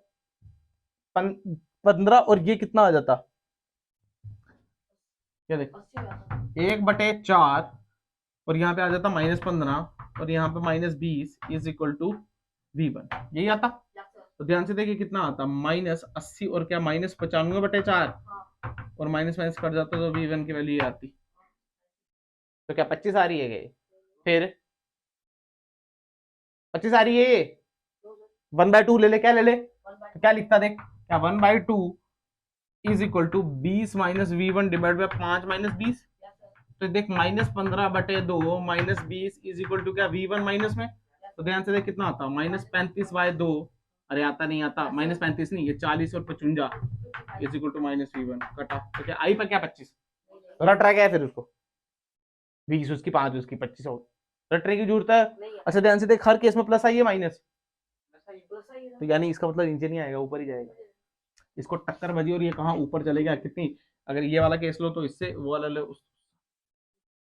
15, और ये कितना आ जाता, ये देख 1/4, और यहाँ पे आ जाता -15, और यहाँ पे -20 इज इक्वल टू v1, यही आता। तो ध्यान से देखिए कितना आता -80, और क्या -95/4, और माइनस माइनस कट जाता तो v1 की वैल्यू ये आती, तो क्या 25 आ रही है ये, फिर 25 आ रही है ये, 1/2 ले ले, क्या ले ले, तो क्या लिखता देख, क्या 1/2 is equal to 20 minus v1 divide by 5 minus 20, तो देख -15/2 माइनस 20 इज इक्वल टू क्या v1 माइनस में, तो ध्यान से देख कितना आता -35/2, अरे आता नहीं आता, -35 नहीं, ये 40 और 55 इज इक्वल टू -v1 कटा, तो क्या आई पर क्या 25, रट रहा क्या है फिर उसको, 20 उसकी 5 उसकी 25 हो, रटने की जरूरत है। अच्छा ध्यान से देख हर केस में प्लस आई है माइनस, तो यानी इसका मतलब नीचे नहीं आएगा ऊपर ही जाएगा। इसको टक्कर बजी और ये कहाँ ऊपर चलेगा कितनी, अगर ये वाला केस लो तो इससे वो वाला लो,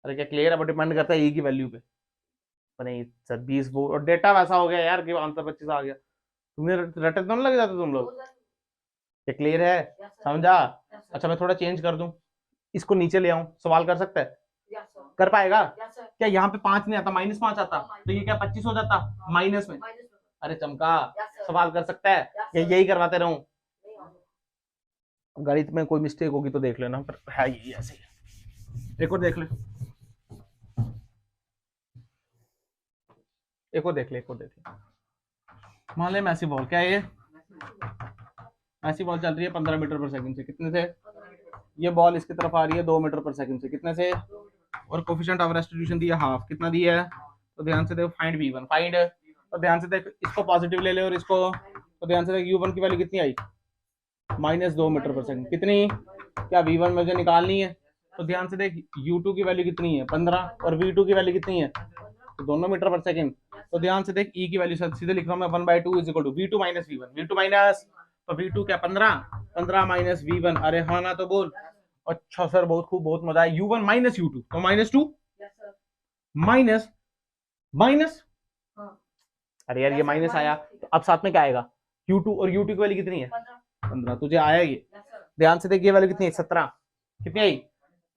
अरे क्या क्लियर है, बट डिपेंड करता है ई की वैल्यू पे। पर नहीं सर 20 वो, और डेटा वैसा हो गया यार कि आंसर 25 आ गया, तुम्हें रटे तो नहीं लग जाते तुम लोग, ये क्लियर है, समझा। अच्छा मैं थोड़ा चेंज कर दूं, इसको नीचे ले आऊं, सवाल कर सकता है, कर पाएगा क्या, यहाँ पे 5 नहीं आता -5 आता, तो ये क्या 25 हो जाता माइनस में, अरे चमका सवाल कर सकता है, या यही करवाते रहूं, गणित में कोई मिस्टेक होगी तो देख लेना, पर है यही ऐसे ही। एक और देख ले, एक और देख ले, एक और देख ले, मान ले मैसी बॉल, क्या है ये मैसी बॉल चल रही है 15 मीटर पर सेकंड से, कितने से? ये बॉल इसकी तरफ आ रही है 2 मीटर पर सेकंड से, कितने से? और कोफिशिएंट ऑफ रेस्टिट्यूशन दिया हाफ, कितना दिया है? तो ध्यान से देखो, फाइंड v1, फाइंड, तो ध्यान से देख, इसको पॉजिटिव ले ले और इसको, तो ध्यान से देख u1 की वैल्यू कितनी आई? -2 मीटर पर सेकंड, कितनी? क्या v1 मुझे निकालनी है? तो ध्यान से देख u2 की वैल्यू कितनी है? 15, और v2 की वैल्यू कितनी है? तो दोनों मीटर पर सेकंड। तो ध्यान से देख e की वैल्यू सीधे लिख रहा हूं मैं 1/2 is equal to v2 minus v1, v2 minus, तो v2 क्या 15 माइनस v1, अरे हाँ ना तो बोल। अच्छा सर बहुत खूब, बहुत मजा है। u1 माइनस u2, तो -2 माइनस माइनस, अरे यार ये माइनस आया, तो अब साथ में क्या आएगा? u2, और u2 की वैल्यू कितनी है? 15, तुझे आया ये? ध्यान से देखिए वैल्यू कितनी है? 17, कितनी आई?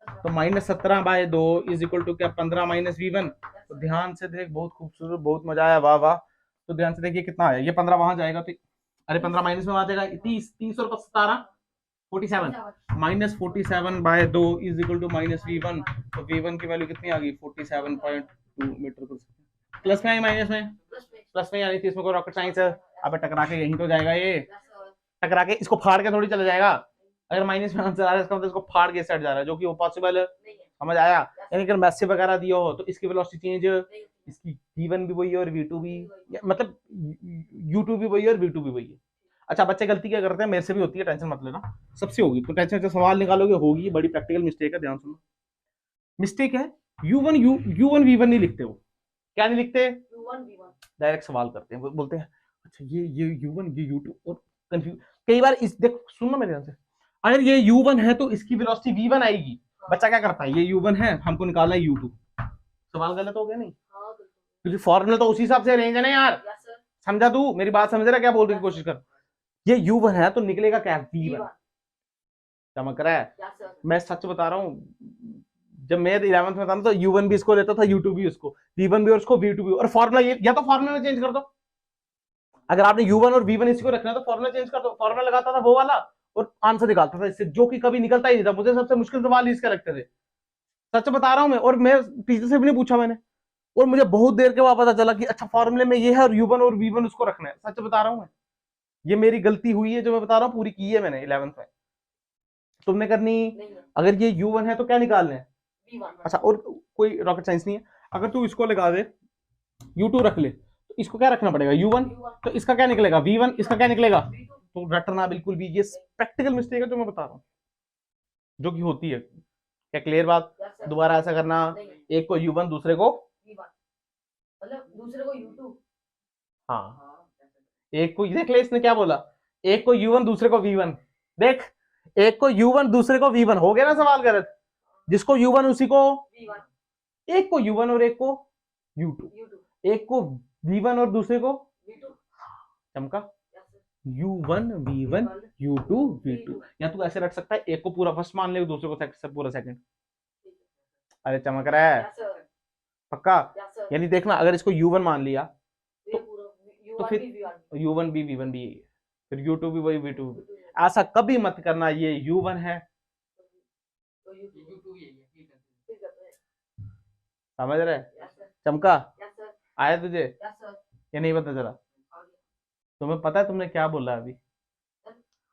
तो -17/2 इज इक्वल टू क्या? 15 माइनस v1। तो ध्यान से देख, बहुत खूबसूरत, बहुत मजा आया, वाह वाह। तो ध्यान से देखिए कितना आया, ये 15 वहां जाएगा तो, अरे 15 माइनस में वहां जाएगा, 30 और 17 47, -47/2 इज इक्वल टू -v1। तो v1 की वैल्यू कितनी आ गई? 47.2 मीटर पर सेकंड। प्लस में आई माइनस में? प्लस में यानी इसमें कोई रॉकेट साइंस है? अब टकरा के यहीं तो जाएगा, ये टकरा के इसको फाड़ के थोड़ी चला जाएगा। अगर माइनस में आंसर आ रहा है इसका मतलब इसको फाड़ के सेट जा रहा है, जो कि वो पॉसिबल है। समझ आया? यानी अगर मैसिव वगैरह दिया हो तो इसकी वेलोसिटी चेंज, इसकी v1 भी वही है और v2 भी, मतलब u2 भी वही है और v2 भी वही है। अच्छा बच्चे गलती क्या करते हैं, मेरे से भी होती है, टेंशन मत लेना, सबसे होगी, तो टेंशन से सवाल निकालोगे होगी, बड़ी प्रैक्टिकल मिस्टेक है, ध्यान सुनो। मिस्टेक है u1 v1 नहीं लिखते, वो क्या नहीं लिखते? डायरेक्ट सवाल करते हैं, बोलते हैं अच्छा ये u1 ये u2, और कंफ्यूज कई बार। इस देख सुनना मेरे ध्यान से, अगर ये u1 है तो इसकी वेलोसिटी v1 आएगी। बच्चा क्या करता है, ये u1 है, हमको निकालना है u2, सवाल गलत हो गया नहीं? क्योंकि फॉर्मूला तो उसी हिसाब से अरेंज है ना यार। समझा तू मेरी बात? समझ रहा क्या बोलने की कोशिश कर? ये u1 है तो निकलेगा क्या? v1। चमक रहा है? मैं सच बता रहा हूँ, जब मैं 11th में था तो u1 भी इसको लेता था, u2 भी उसको, v1 भी और उसको v2 भी, और फॉर्मूला ये, या तो फॉर्मूला में चेंज कर दो। अगर आपने u1 और v1 इसी को रखना है तो फॉर्मूला चेंज कर दो। फॉर्मूला लगाता था वो वाला और आंसर निकालता था इससे, जो कि कभी निकलता ही नहीं था। मुझे सबसे मुश्किल सवाल इसके लगते थे, सच बता रहा हूं मैं, और मैं टीचर से भी नहीं पूछा मैंने, और मुझे बहुत देर के बाद पता चला कि अच्छा फॉर्मूले में ये है और u1 और v1 उसको रखना है। सच बता रहा हूं मैं, ये मेरी गलती हुई है जो मैं बता रहा हूँ, पूरी की है मैंने 11th में। तुमने करनी, अगर ये u1 है तो क्या निकालना है? अच्छा, और कोई रॉकेट साइंस नहीं है। अगर तू इसको लगा दे u2 रख ले, तो इसको क्या रखना पड़ेगा? u1, तो इसका क्या निकलेगा? v1, इसका क्या निकलेगा? तो रटना बिल्कुल भी, ये प्रैक्टिकल मिस्टेक है जो मैं बता रहा हूँ, जो कि होती है। क्या क्लियर बात? दोबारा ऐसा करना, एक को u1 दूसरे को मतलब दूसरे को u2, हाँ एक को, देख ले इसने क्या बोला, एक को u1 दूसरे को v1, देख एक को u1 दूसरे को v1, हो गया ना सवाल गलत? जिसको u1 उसी को v1, एक को u1 और एक को u2, एक को v1 और दूसरे को v2, चमका u1 v1 u2 v2, या तू ऐसे रख सकता है, एक को पूरा फर्स्ट मान ले, दूसरे को पूरा सेकंड। अरे चमक रहा है पक्का? यानी देखना, अगर इसको u1 मान लिया तो फिर u1 भी v1 भी, फिर u2 भी वही v2 भी। ऐसा कभी मत करना ये u1 है, समझ रहे? चमका आया तुझे या नहीं पता चला? तुम्हें पता है तुमने क्या बोला अभी?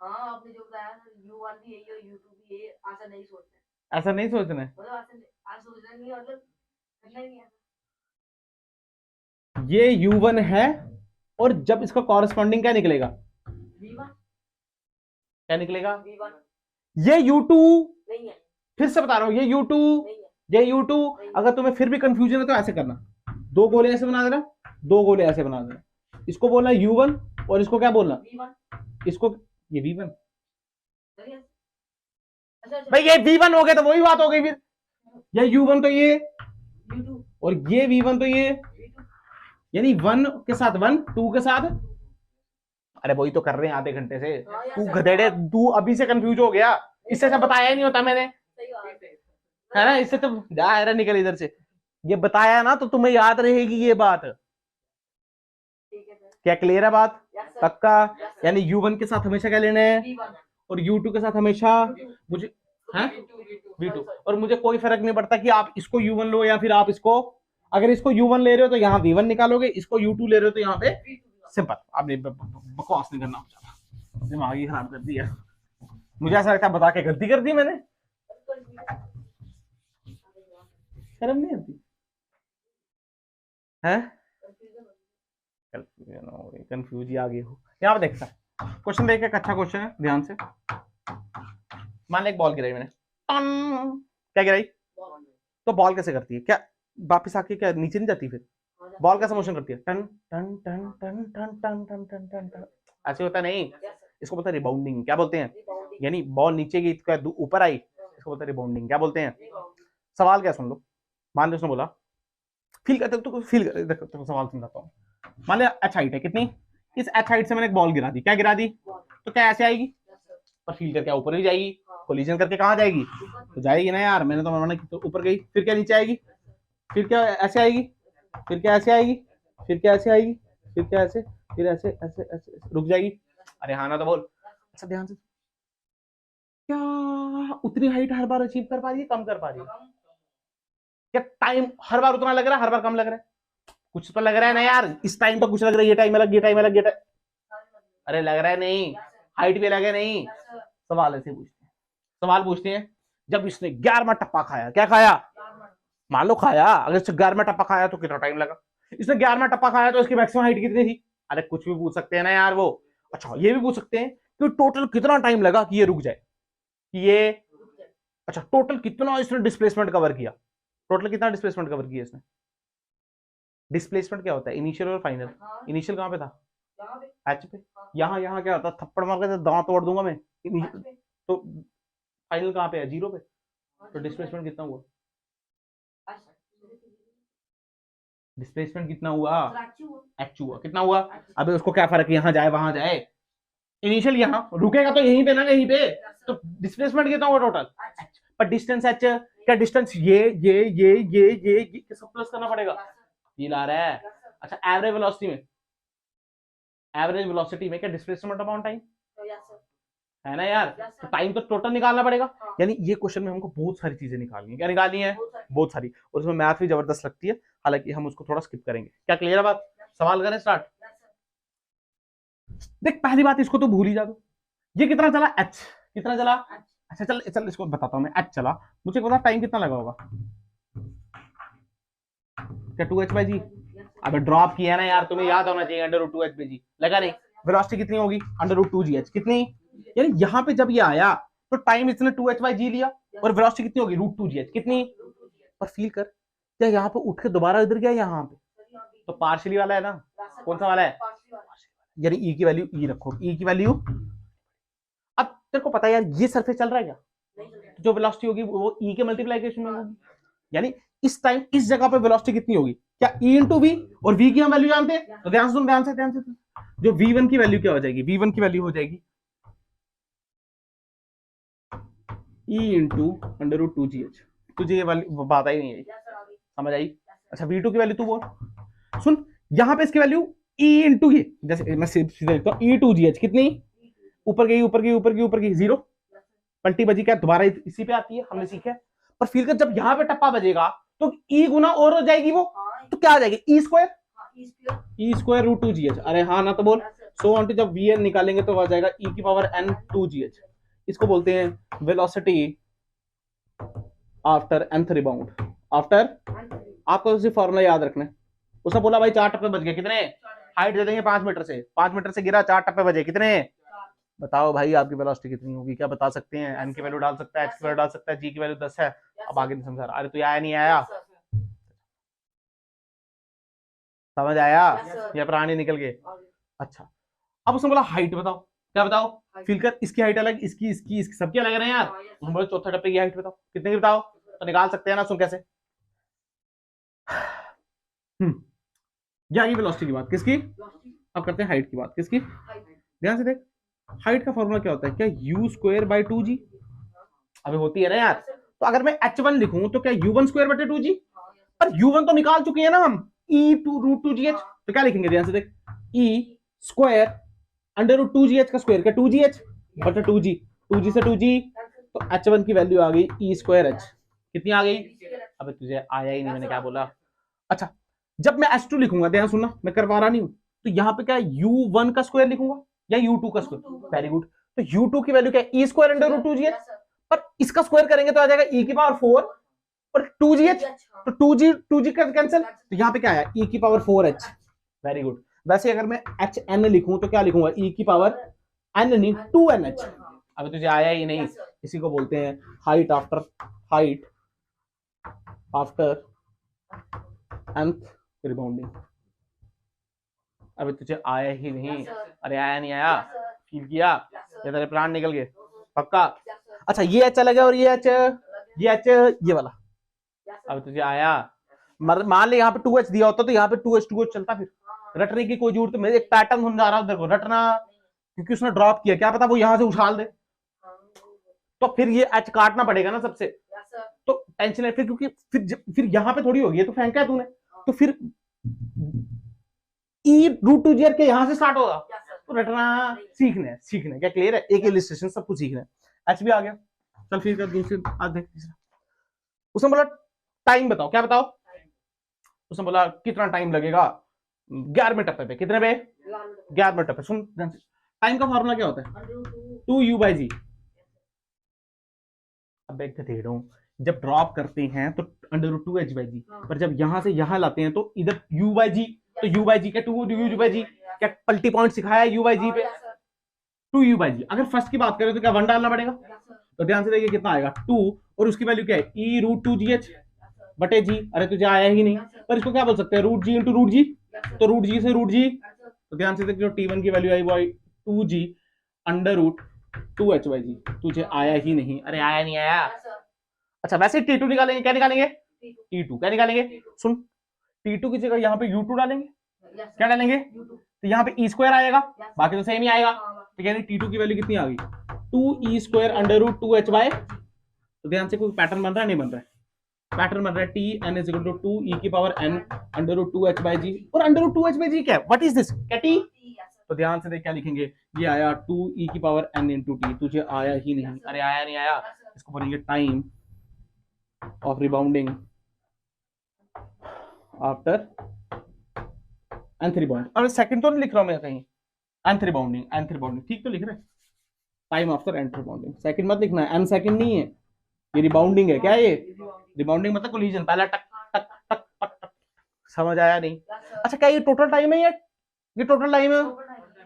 हाँ आपने जो बताया u1 भी यही और u2 भी यही, ऐसा नहीं सोचना है, ऐसा नहीं सोचना है, मतलब ऐसा सोचना नहीं, मतलब करना ही नहीं है। ये u1 है, और जब इसका कॉरेस्पॉन्डिंग क्या निकलेगा? v1, क्या निकलेगा? v1। ये u2 नहीं है, फिर से बता रहा हूं, ये u2 नहीं है, ये u2। अगर तुम्हें फिर भी कंफ्यूजन है तो ऐसे करना, दो गोले ऐसे बना देना, दो गोले ऐसे बना देना, इसको बोलना u1 और इसको क्या बोलना? v1। इसको ये v1, भाई ये v1 हो गया तो वही बात हो गई, फिर ये u1 तो ये u2, और ये v1 तो ये, यानी 1 के साथ 1, 2 के साथ, अरे वही तो कर रहे हैं आधे घंटे से। तू गधेड़े, तू अभी से कंफ्यूज हो गया, इससे सब बताया ही नहीं होता मैंने, है ना? इससे तो जा रहा, निकल इधर से, ये बताया ना तो तुम्हें याद रहेगी ये बात। क्या क्लियर है बात? पक्का? यानी u1 के साथ हमेशा क्या लेना है, और u2 के साथ हमेशा मुझे है v2, और मुझे कोई फर्क नहीं पड़ता कि आप इसको u1 लो या फिर आप इसको, अगर इसको u1 ले रहे हो तो यहाँ v1 निकालोगे, इसको u2 ले रहे हो तो यहाँ पे, सिंपल, आपने बकवास नहीं करना, दिमाग ही खराब कर दिया। मुझे ऐसा लगता है बता के गलती कर दी मैंने, शर्म नहीं आती है? कंफ्यूज ही आ गई हो। यहाँ पे देखता क्वेश्चन देख, एक अच्छा क्वेश्चन है, ध्यान से। मान ले एक बॉल गिराई मैंने, क्या गिराई, तो बॉल कैसे करती है, क्या वापिस आके क्या नीचे नहीं जाती, फिर बॉल कैसे मोशन करती है, टन टन टन टन टन टन टन टन टन टन, ऐसे होता नहीं, इसको बोलते हैं रिबाउंडिंग। क्या बोलते हैं, यानी बॉल नीचे गई तो ऊपर आई, इसको बोलते हैं रिबाउंडिंग। क्या बोलते हैं, सवाल क्या सुन लो, मान लो उसने बोला फील करते तो फील कर, देखो सवाल समझाता हूँ। मान लिया एच हाइट है, कितनी, इस एच हाइट से मैंने एक बॉल गिरा दी, क्या गिरा दी, तो क्या ऐसे आएगी, पर फील करके ऊपर भी जाएगी, कोलिजन करके कहाँ जाएगी, तो जाएगी ना यार, मैंने तो माना कि तो ऊपर गई, फिर क्या नीचे आएगी, फिर क्या ऐसे आएगी, फिर क्या ऐसे आएगी, फिर क्या ऐसे आएगी, फिर क्या ऐसे, फिर ऐसे ऐसे ऐसे रुक जाएगी। अरे हाँ ना तो बोल। अच्छा ध्यान से, क्या उतनी हाइट हर बार अचीव कर पा रही है, कम कर पा रही है, क्या टाइम हर बार उतना लग रहा है, हर बार कम लग रहा है, कुछ तो लग रहा है ना यार, इस टाइम तो कुछ लग रहा है, ये टाइम अलग, ये टाइम अलग, ये अरे लग रहा है नहीं, हाइट भी लगे नहीं। सवाल ऐसे पूछते हैं, सवाल पूछते हैं, जब इसने 11वां टप्पा खाया, क्या खाया, मान लो खाया, अगर इसने 11वां टप्पा खाया तो कितना टाइम लगा, इसने 11वां टप्पा खाया तो इसकी मैक्सिमम हाइट कितनी थी, अरे कुछ भी पूछ सकते हैं ना यार वो। अच्छा ये भी पूछ सकते हैं कि टोटल कितना टाइम लगा कि ये रुक जाए, ये, अच्छा टोटल कितना इसने डिस्प्लेसमेंट कवर किया, टोटल कितना डिस्प्लेसमेंट कवर किया इसने। डिस्प्लेसमेंट क्या होता है, इनिशियल और फाइनल, इनिशियल कहाँ पे था, एच पे, यहाँ क्या होता है, थप्पड़ मार के दांत तोड़ दूंगा मैं, तो फाइनल कहाँ पे है, 0 पे, तो डिस्प्लेसमेंट कितना हुआ, डिस्प्लेसमेंट कितना हुआ, एच हुआ, कितना हुआ, अबे उसको क्या फर्क है, यहाँ जाए वहां जाए, इनिशियल यहाँ रुकेगा तो यहीं पे ना कहीं पे, तो डिस्प्लेसमेंट कितना हुआ टोटल, पर डिस्टेंस एच, क्या डिस्टेंस ये सब प्लस करना पड़ेगा, ये ला रहा है। अच्छा एवरेज वेलोसिटी में क्या डिस्प्लेसमेंट अपॉन टाइम है ना यार, तो टाइम तो टोटल निकालना पड़ेगा, यानी ये क्वेश्चन में हमको बहुत सारी चीजें निकालनी है, क्या निकालनी है, बहुत सारी, और उसमें मैथ भी जबरदस्त लगती है, हालांकि हम उसको थोड़ा स्किप करेंगे। क्या क्लियर है बात, सवाल करें स्टार्ट। देख पहली बात इसको तो भूल ही जा दो, ये कितना चला, एच कितना चला, अच्छा चल इसको बताता हूँ मैं, एच चला, मुझे पता टाइम कितना लगा होगा, क्या 2h/g, अबे ड्रॉप किया ना यार, तुम्हें याद होना चाहिए, √2h/g लगा नहीं, वेलोसिटी कितनी होगी, √2gh, कितनी, यानी यहाँ पे जब ये आया तो टाइम इसने 2h/g लिया, और वेलोसिटी कितनी होगी, √2gh, कितनी, पर फील कर, क्या यहाँ पे उठ के दोबारा इधर गया, यहाँ पे तो पार्शियली वाला है ना, कौन सा वाला है, यानी ई की वैल्यू ई रखो, ई की वैल्यू, अब तेरे को पता है यार ये सरफेस चल रहा है क्या, तो जो वेलोसिटी होगी वो ई के मल्टीप्लिकेशन में होगी, यानी इस टाइम इस जगह पे वेलोसिटी कितनी होगी, क्या ई इंटू वी, और वी की हम वैल्यू जानते हैं, तो ध्यान से सुन, ध्यान से जो v1 की वैल्यू क्या हो जाएगी, v1 की वैल्यू हो जाएगी e इंटू √2gh, तुझे ये वैल्यू बात आई नहीं आई, समझ आई। अच्छा v2 की वैल्यू तू बोल, सुन यहाँ पे इसकी वैल्यू e इंटू ये, जैसे मैं सीधे लिखता हूँ e2gh, कितनी, ऊपर गई ऊपर गई ऊपर गई ऊपर गई, 0 पलटी बजी, क्या दोबारा इसी पे आती है, हमने सीखा है, पर फील कर जब यहाँ पे टप्पा बजेगा तो e गुना और हो जाएगी वो, तो क्या आ जाएगी, e स्क्वायर √2gh, अरे हाँ ना तो बोल, सो ऑन टू जब vn निकालेंगे तो आ जाएगा e की पावर n 2gh, इसको बोलते हैं velocity after nth rebound, after, आपको उसी फॉर्मूला याद रखना है, उसने बोला भाई 4 टप्पे बज गए, कितने, हाइट दे देंगे 5 मीटर से, 5 मीटर से गिरा, 4 टप्पे बजे, कितने, बताओ भाई आपकी वेलोसिटी कितनी होगी, क्या बता सकते हैं, एन की वैल्यू डाल सकता है, एच की वैल्यू डाल सकता है, जी की वैल्यू 10 है, अब आगे नहीं समझा रहा, अरे तू आया नहीं आया, समझ आया, या प्राणी निकल गए। अच्छा अब उसने बोला हाइट बताओ, क्या बताओ, फील कर, इसकी हाइट अलग, इसकी सबकी अलग है ना यार, हम बोले चौथा टप्पे की हाइट बताओ, कितने की बताओ, तो निकाल सकते हैं ना, सुन कैसे, ये वेलोसिटी की बात किसकी, अब करते हैं हाइट की बात किसकी, ध्यान से देख, हाइट का फॉर्मूला क्या होता है, क्या u²/2g, अभी होती है ना यार, तो अगर मैं h1 लिखूं तो क्या u1²/2g, पर u1 तो निकाल चुके हैं ना हम, e√2gh, तो क्या लिखेंगे, ध्यान से देख, e² √2gh का स्क्वायर, क्या 2gh/2g, 2g से 2g, तो h1 की वैल्यू आ गई e²h, कितनी आ गई, अबे तुझे आया ही नहीं, मैंने क्या बोला। अच्छा जब मैं h2 लिखूंगा, ध्यान सुनना, मैं करवा रहा नहीं हूं, तो यहाँ पे क्या u1 का स्क्वायर लिखूंगा या u2 का स्क्वायर? Very good. तो u2 की वैल्यू क्या है? E square under root 2gh, पर इसका स्क्वायर करेंगे तो आ जाएगा e की पावर 4 और 2gh, तो 2g का कैंसिल, तो यहाँ पे क्या आया? e की पावर 4h। Very good. वैसे अगर मैं hn लिखूं तो क्या लिखूंगा? e की पावर n नहीं 2nh। अभी तुझे आया ही नहीं, इसी को बोलते हैं हाइट आफ्टर nth रिबाउंडिंग। अभी तुझे आया ही नहीं, अरे आया नहीं आया, फील किया या तेरे प्राण निकल गए? पक्का? अच्छा ये h चला गया और ये h ये वाला, अभी तुझे आया। मान ले यहाँ पे 2h दिया होता तो यहाँ पे 2h चलता, फिर रटने की कोई जरूरत नहीं, एक पैटर्न समझा रहा हूं तेरे को, रटना, क्योंकि उसने ड्रॉप किया, क्या पता वो यहां से उछाल दे, तो फिर ये h काटना पड़ेगा ना सबसे, तो टेंशन है फिर, क्योंकि फिर यहां पे थोड़ी होगी, ये तो फेंका है तूने, तो फिर ई रूट 2g के यहां से स्टार्ट होगा, तो रटना सीखना है। क्या क्लियर है? एक इलस्ट्रेशन सब कुछ सीखना है। एच भी आ गया। चल फिर कर दूसरी, आज देख तीसरा। उसने बोला टाइम बताओ, क्या बताओ? उसने बोला कितना टाइम लगेगा 11वें टप्पे पे, कितने पे? 11वें टप्पे। सुन, टाइम का फॉर्मूला क्या होता है? 2u/g। अब एक ढेड़ों, जब ड्रॉप करते हैं तो √2h/g, पर जब यहां से यहां लाते हैं तो इधर u/g, तो u/g क्या 2u/g, क्या पलटी पॉइंट सिखाया u/g पे? 2u/g। अगर फर्स्ट की बात करें तो क्या 1 डालना पड़ेगा, तो ध्यान से देखिए कितना आएगा 2, और उसकी वैल्यू क्या है? e √2gh बटे g। अरे तुझे आया ही नहीं, पर इसको क्या बोल सकते हैं? √g इंटू √g, तो √g से √g, तो ध्यान से देखिए t1 की वैल्यू आई वो 2g √2h/g। तुझे आया ही नहीं, अरे आया नहीं आया। अच्छा वैसे t2 निकालेंगे, क्या निकालेंगे? t2 क्या निकालेंगे? सुन, t2 की जगह यहाँ पे u2 डालेंगे, क्या डालेंगे? तो यहाँ पे e स्क्वायर आएगा, बाकी तो सेम ही आएगा, तो यानी t2 की वैल्यू कितनी आ गई? 2e स्क्वायर √2h/, तो ध्यान से कोई पैटर्न बन रहा है? नहीं बन रहा है, पैटर्न बन रहा है t n is equal to 2e की पावर n √2h/g, और √2h/g क्या है? What is this? क्या t? तो ध्यान से देख क्या लिखेंगे, ये आया 2e की पावर n इंटू टी। तुझे आया ही नहीं, अरे आया नहीं आया, इसको बोलेंगे time of rebounding after nth rebound. और सेकंड तो नहीं लिख रहा हूं मैं कहीं, nth रिबाउंडिंग ठीक तो लिख रहे, time after nth rebounding, second मत लिखना है, n सेकंड नहीं है, ये रिबाउंडिंग है। क्या ये रिबाउंडिंग? मतलब कोलिजन, पहला टक टक टक टक टक। समझ आया नहीं? अच्छा क्या ये टोटल टाइम है? ये टोटल टाइम है,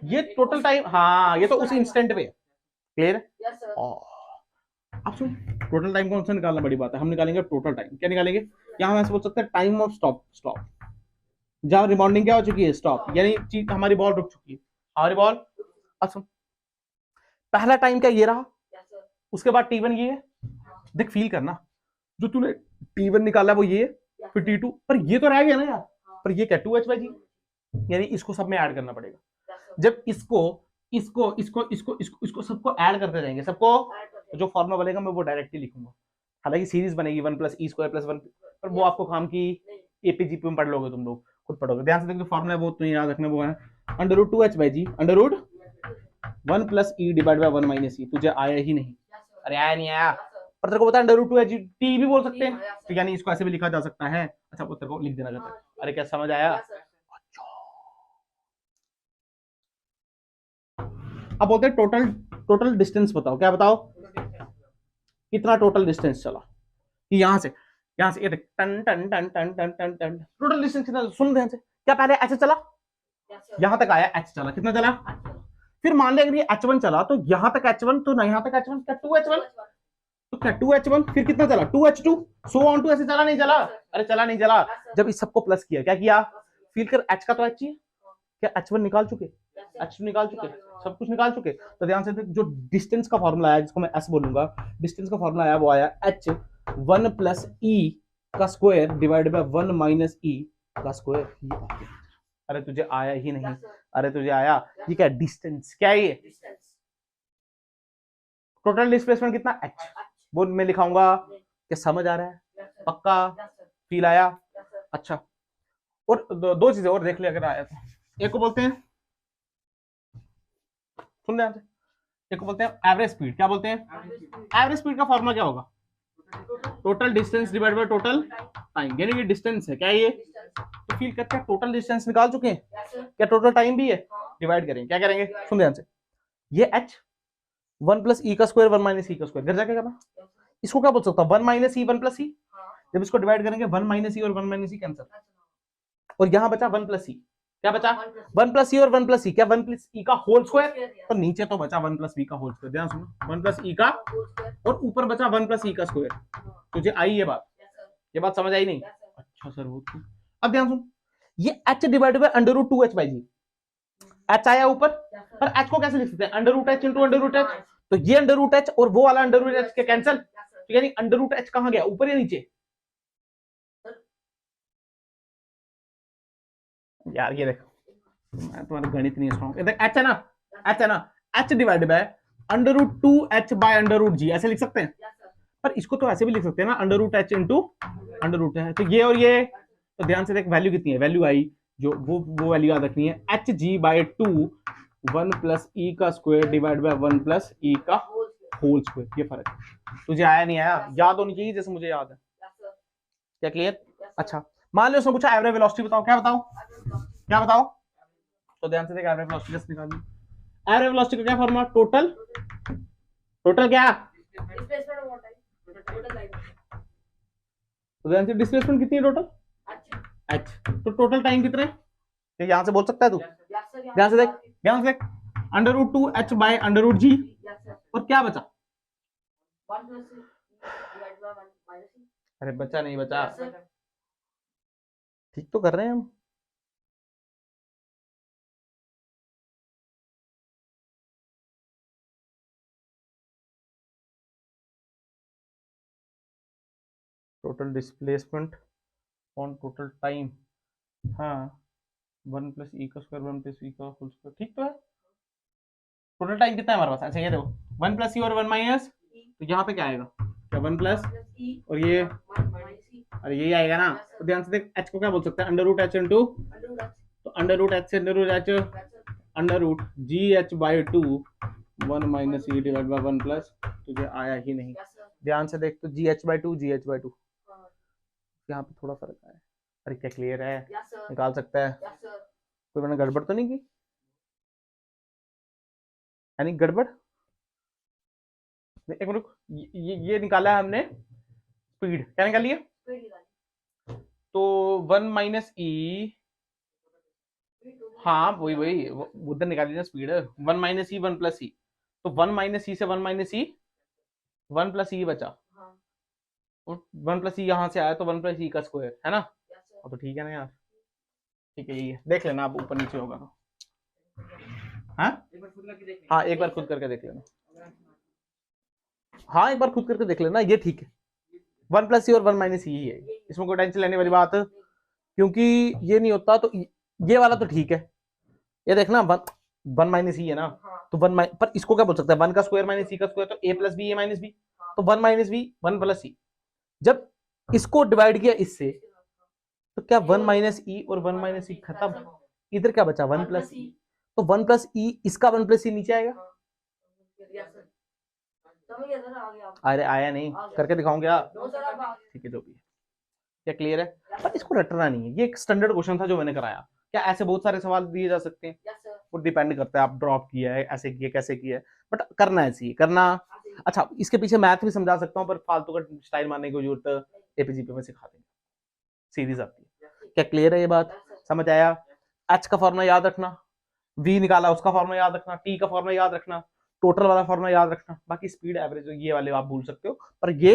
ये टोटल टाइम, हाँ ये तो उस इंस्टेंट पे। क्लियर है? अब सुन, टोटल टाइम कौन सा निकालना बड़ी बात है, हम निकालेंगे टोटल टाइम। क्या निकालेंगे? यहां ऐसे बोल सकते हैं टाइम ऑफ स्टॉप, जहां रिबाउंडिंग क्या हो चुकी है? स्टॉप, यानी चीज हमारी बॉल रुक चुकी है, हमारी बॉल। अब सुन, पहला टाइम क्या ये रहा, उसके बाद t1 ये है, देख फील करना, जो तूने t1 निकाला वो ये, फिर t2, पर ये तो रह गया ना यार, पर ये क्या 2h/g, यानी इसको सब में ऐड करना पड़ेगा। जब इसको सबको ऐड करते जाएंगे, सबको, तो जो फॉर्मूला बनेगा मैं वो डायरेक्टली लिखूंगा। हालांकि सीरीज बनेगी 1 + e² + 1, पर वो आपको काम की एपीजीपी में पढ़ लोगे, तुम लोग खुद पढ़ोगे। ध्यान से देखो, जो फॉर्मूला है वो तुम्हें याद रखना, वो है √2h/g √1 + e divide by 1 - e। तुझे आया ही नहीं, अरे आया नहीं आया, पर तेरे को पता है √2h t भी बोल सकते हैं, तो यानी इसको ऐसे भी लिखा जा सकता है। अच्छा वो तेरे को लिख देना चाहता है, अरे क्या समझ आया? अब बोलते हैं टोटल डिस्टेंस बताओ, क्या बताओ? कितना टोटल डिस्टेंस चला यहां से ये देख, टन टन टन टन टन टन टन, टोटल डिस्टेंस कितना? सुन ध्यान से, क्या पहले h चला, यहां तक आया, h चला, कितना चला? फिर मान ले अगर ये h1 चला तो यहां तक h1, तो ना यहां तक h1, क्या 2h1, तो क्या 2h1, फिर कितना चला? 2h2, सो ऑन टू, ऐसे चला नहीं चला? अरे चला नहीं चला। जब इस सबको प्लस किया, क्या किया? फील कर, h का तो h ही है, क्या h1 निकाल चुके, h2 निकाल चुके, सब कुछ निकाल चुके। तो ध्यान से जो डिस्टेंस का फॉर्मूला आया, जिसको मैं s बोलूंगा, डिस्टेंस का फॉर्मूला आया वो आया h1 + e का स्क्वायर डिवाइड बाय 1 - e का स्क्वायर। अरे तुझे आया ही नहीं, अरे तुझे आया, ये क्या डिस्टेंस, क्या है ये? टोटल डिस्प्लेसमेंट कितना? h, वो मैं लिखाऊंगा। क्या समझ आ रहा है? पक्का फील आया? अच्छा, और दो चीजें और देख ले अगर आया तो, एक को बोलते हैं, सुन ध्यान से, एक को बोलते हैं एवरेज स्पीड। क्या बोलते हैं? एवरेज स्पीड का फॉर्मूला क्या होगा? Total distance divide by total time, यानी ये डिस्टेंस है, क्या है ये? तो फील करते हैं टोटल डिस्टेंस निकाल चुके हैं, क्या टोटल टाइम भी है? डिवाइड करेंगे, क्या करेंगे? सुन ध्यान से, ये h 1 प्लस ई का स्क्वायर 1 माइनस ई का स्क्वायर, घर जाके करना, इसको क्या बोल सकता हूँ? 1 माइनस ई 1 प्लस ई, जब इसको डिवाइड करेंगे 1 माइनस ई और 1 माइनस ई कैंसिल, और यहाँ बचा 1 प्लस ई, क्या बचा? 1 प्लस ई और 1 प्लस ई, क्या 1 प्लस ई का होल स्क्वायर, तो नीचे तो बचा 1 प्लस बी का होल स्क्वायर, ध्यान सुनो, 1 प्लस ई का, और ऊपर बचा 1 प्लस ई का स्क्वायर। तुझे आई ये बात समझ आई नहीं? अच्छा सर वो, अब ध्यान सुन, ये h divided by under root 2h by g, h आया ऊपर, पर h को कैसे लिख सकते हैं? Under root h into under root h, तो ये अंडर रूट h और वो वाला अंडर रूट h के कैंसिल, तो यानी अंडर रूट h कहां गया? ऊपर या नीचे? यार ये देखो, मैं तुम्हारा गणित नहीं स्ट्रांग, देख h है ना, h है ना, h divided by under root 2h by under root g, ऐसे लिख सकते हैं, पर इसको तो ऐसे भी लिख सकते हैं ना, under root h into under root है, तो ये और ये, तो ध्यान से देख वैल्यू कितनी है, वैल्यू आई जो वो वैल्यू याद रखनी है, एच जी बाई 2 1 प्लस ई का स्क्वायर डिवाइड बाय 1 प्लस ई का होल स्क्वायर, ये फर्क है। तुझे आया नहीं आया? याद होनी चाहिए जैसे मुझे याद है, क्या क्लियर? अच्छा मान लो उसने पूछा एवरेज वेलोसिटी बताओ, क्या बताओ, क्या बताओ? तो ध्यान से देख, एवरेज वेलोसिटी कैसे निकालनी, एवरेज वेलोसिटी का क्या फॉर्मूला? टोटल, टोटल क्या? तो ध्यान से डिस्प्लेसमेंट कितनी है टोटल? h, तो टोटल टाइम कितना है? यहां से बोल सकता है तू, ध्यान से देख, ध्यान से देख, under root 2h by under root G, और क्या बचा? अरे बचा नहीं बचा, ठीक तो कर रहे हैं हम, total displacement on total time, हाँ 1 प्लस ई का स्क्वायर 1 प्लस ई का होल स्क्वायर, ठीक तो है। टोटल टाइम कितना है हमारे पास? अच्छा ये देखो 1 प्लस ई और 1 माइनस, तो यहाँ पे क्या आएगा? क्या 1 प्लस और ये, अरे यही आएगा ना, तो ध्यान से देख, h को क्या बोल सकते हैं? अंडर रूट h इंटू, तो अंडर रूट h से under root h, under root g h by 2 1 minus e divide by 1 plus, तुझे आया ही नहीं, ध्यान से देख, तो g h by 2 g h by 2, यहाँ पे थोड़ा फर्क आया, अरे क्या क्लियर है? निकाल सकता है? कोई मैंने गड़बड़ तो नहीं की? यानी गड़बड़, एक मिनट, ये निकाला है हमने स्पीड, क्या निकाली है? तो 1 माइनस ई, हाँ वही उधर निकाली ना स्पीड, 1 माइनस ई 1 प्लस ई, तो 1 माइनस ई से 1 माइनस ई 1 प्लस ई बचा, और 1 प्लस ई यहाँ से आया, तो 1 प्लस ई का स्क्वायर है ना, तो ठीक है ना यार, ठीक है, ये देख लेना, आप ऊपर नीचे होगा, हाँ हाँ एक बार खुद करके देख लेना, हाँ एक बार खुद करके देख लेना, ये ठीक है, 1 प्लस ई और 1 माइनस ई ही है, इसमें कोई टेंशन लेने वाली बात, क्योंकि ये नहीं होता तो ये वाला तो ठीक है, ये देखना 1 माइनस ई है ना, तो 1 पर इसको क्या बोल सकते हैं? 1 का स्क्वायर माइनस ई का स्क्वायर, तो a plus b a minus b, तो 1 माइनस बी 1 प्लस ई, जब इसको डिवाइड किया इससे, तो क्या 1 माइनस ई और 1 माइनस ई खत्म, इधर क्या बचा? 1 प्लस ई, तो 1 प्लस ई, इसका 1 प्लस ई नीचे आएगा, अरे आया नहीं, करके दिखाऊंगा, ठीक है जो भी है, क्या क्लियर है? पर इसको रटना नहीं है, ये एक स्टैंडर्ड क्वेश्चन था जो मैंने कराया, क्या ऐसे बहुत सारे सवाल दिए जा सकते हैं? वो डिपेंड करता है आप ड्रॉप किया है, ऐसे किया, कैसे किया है, बट करना है ऐसे ही करना। अच्छा इसके पीछे मैथ भी समझा सकता हूँ, पर फालतू का स्टाइल मारने की जरूरत एपीजीपी में सिखा देंगे, सीरीज आती है, क्या क्लियर है? ये बात समझ आया? एच का फॉर्मूला याद रखना, वी निकाला उसका फॉर्मूला याद रखना, टी का फॉर्मूला याद रखना, टोटल वाला फॉर्मूला याद रखना, बाकी स्पीड एवरेज ये वाले आप भूल सकते हो, पर ये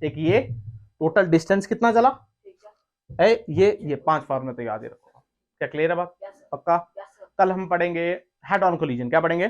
एक, ये टोटल डिस्टेंस कितना चला है, ये 5 फॉर्मूले तो याद ही रखो, क्या क्लियर है बात? पक्का? कल हम पढ़ेंगे हेड ऑन कोलिजन, क्या पढ़ेंगे?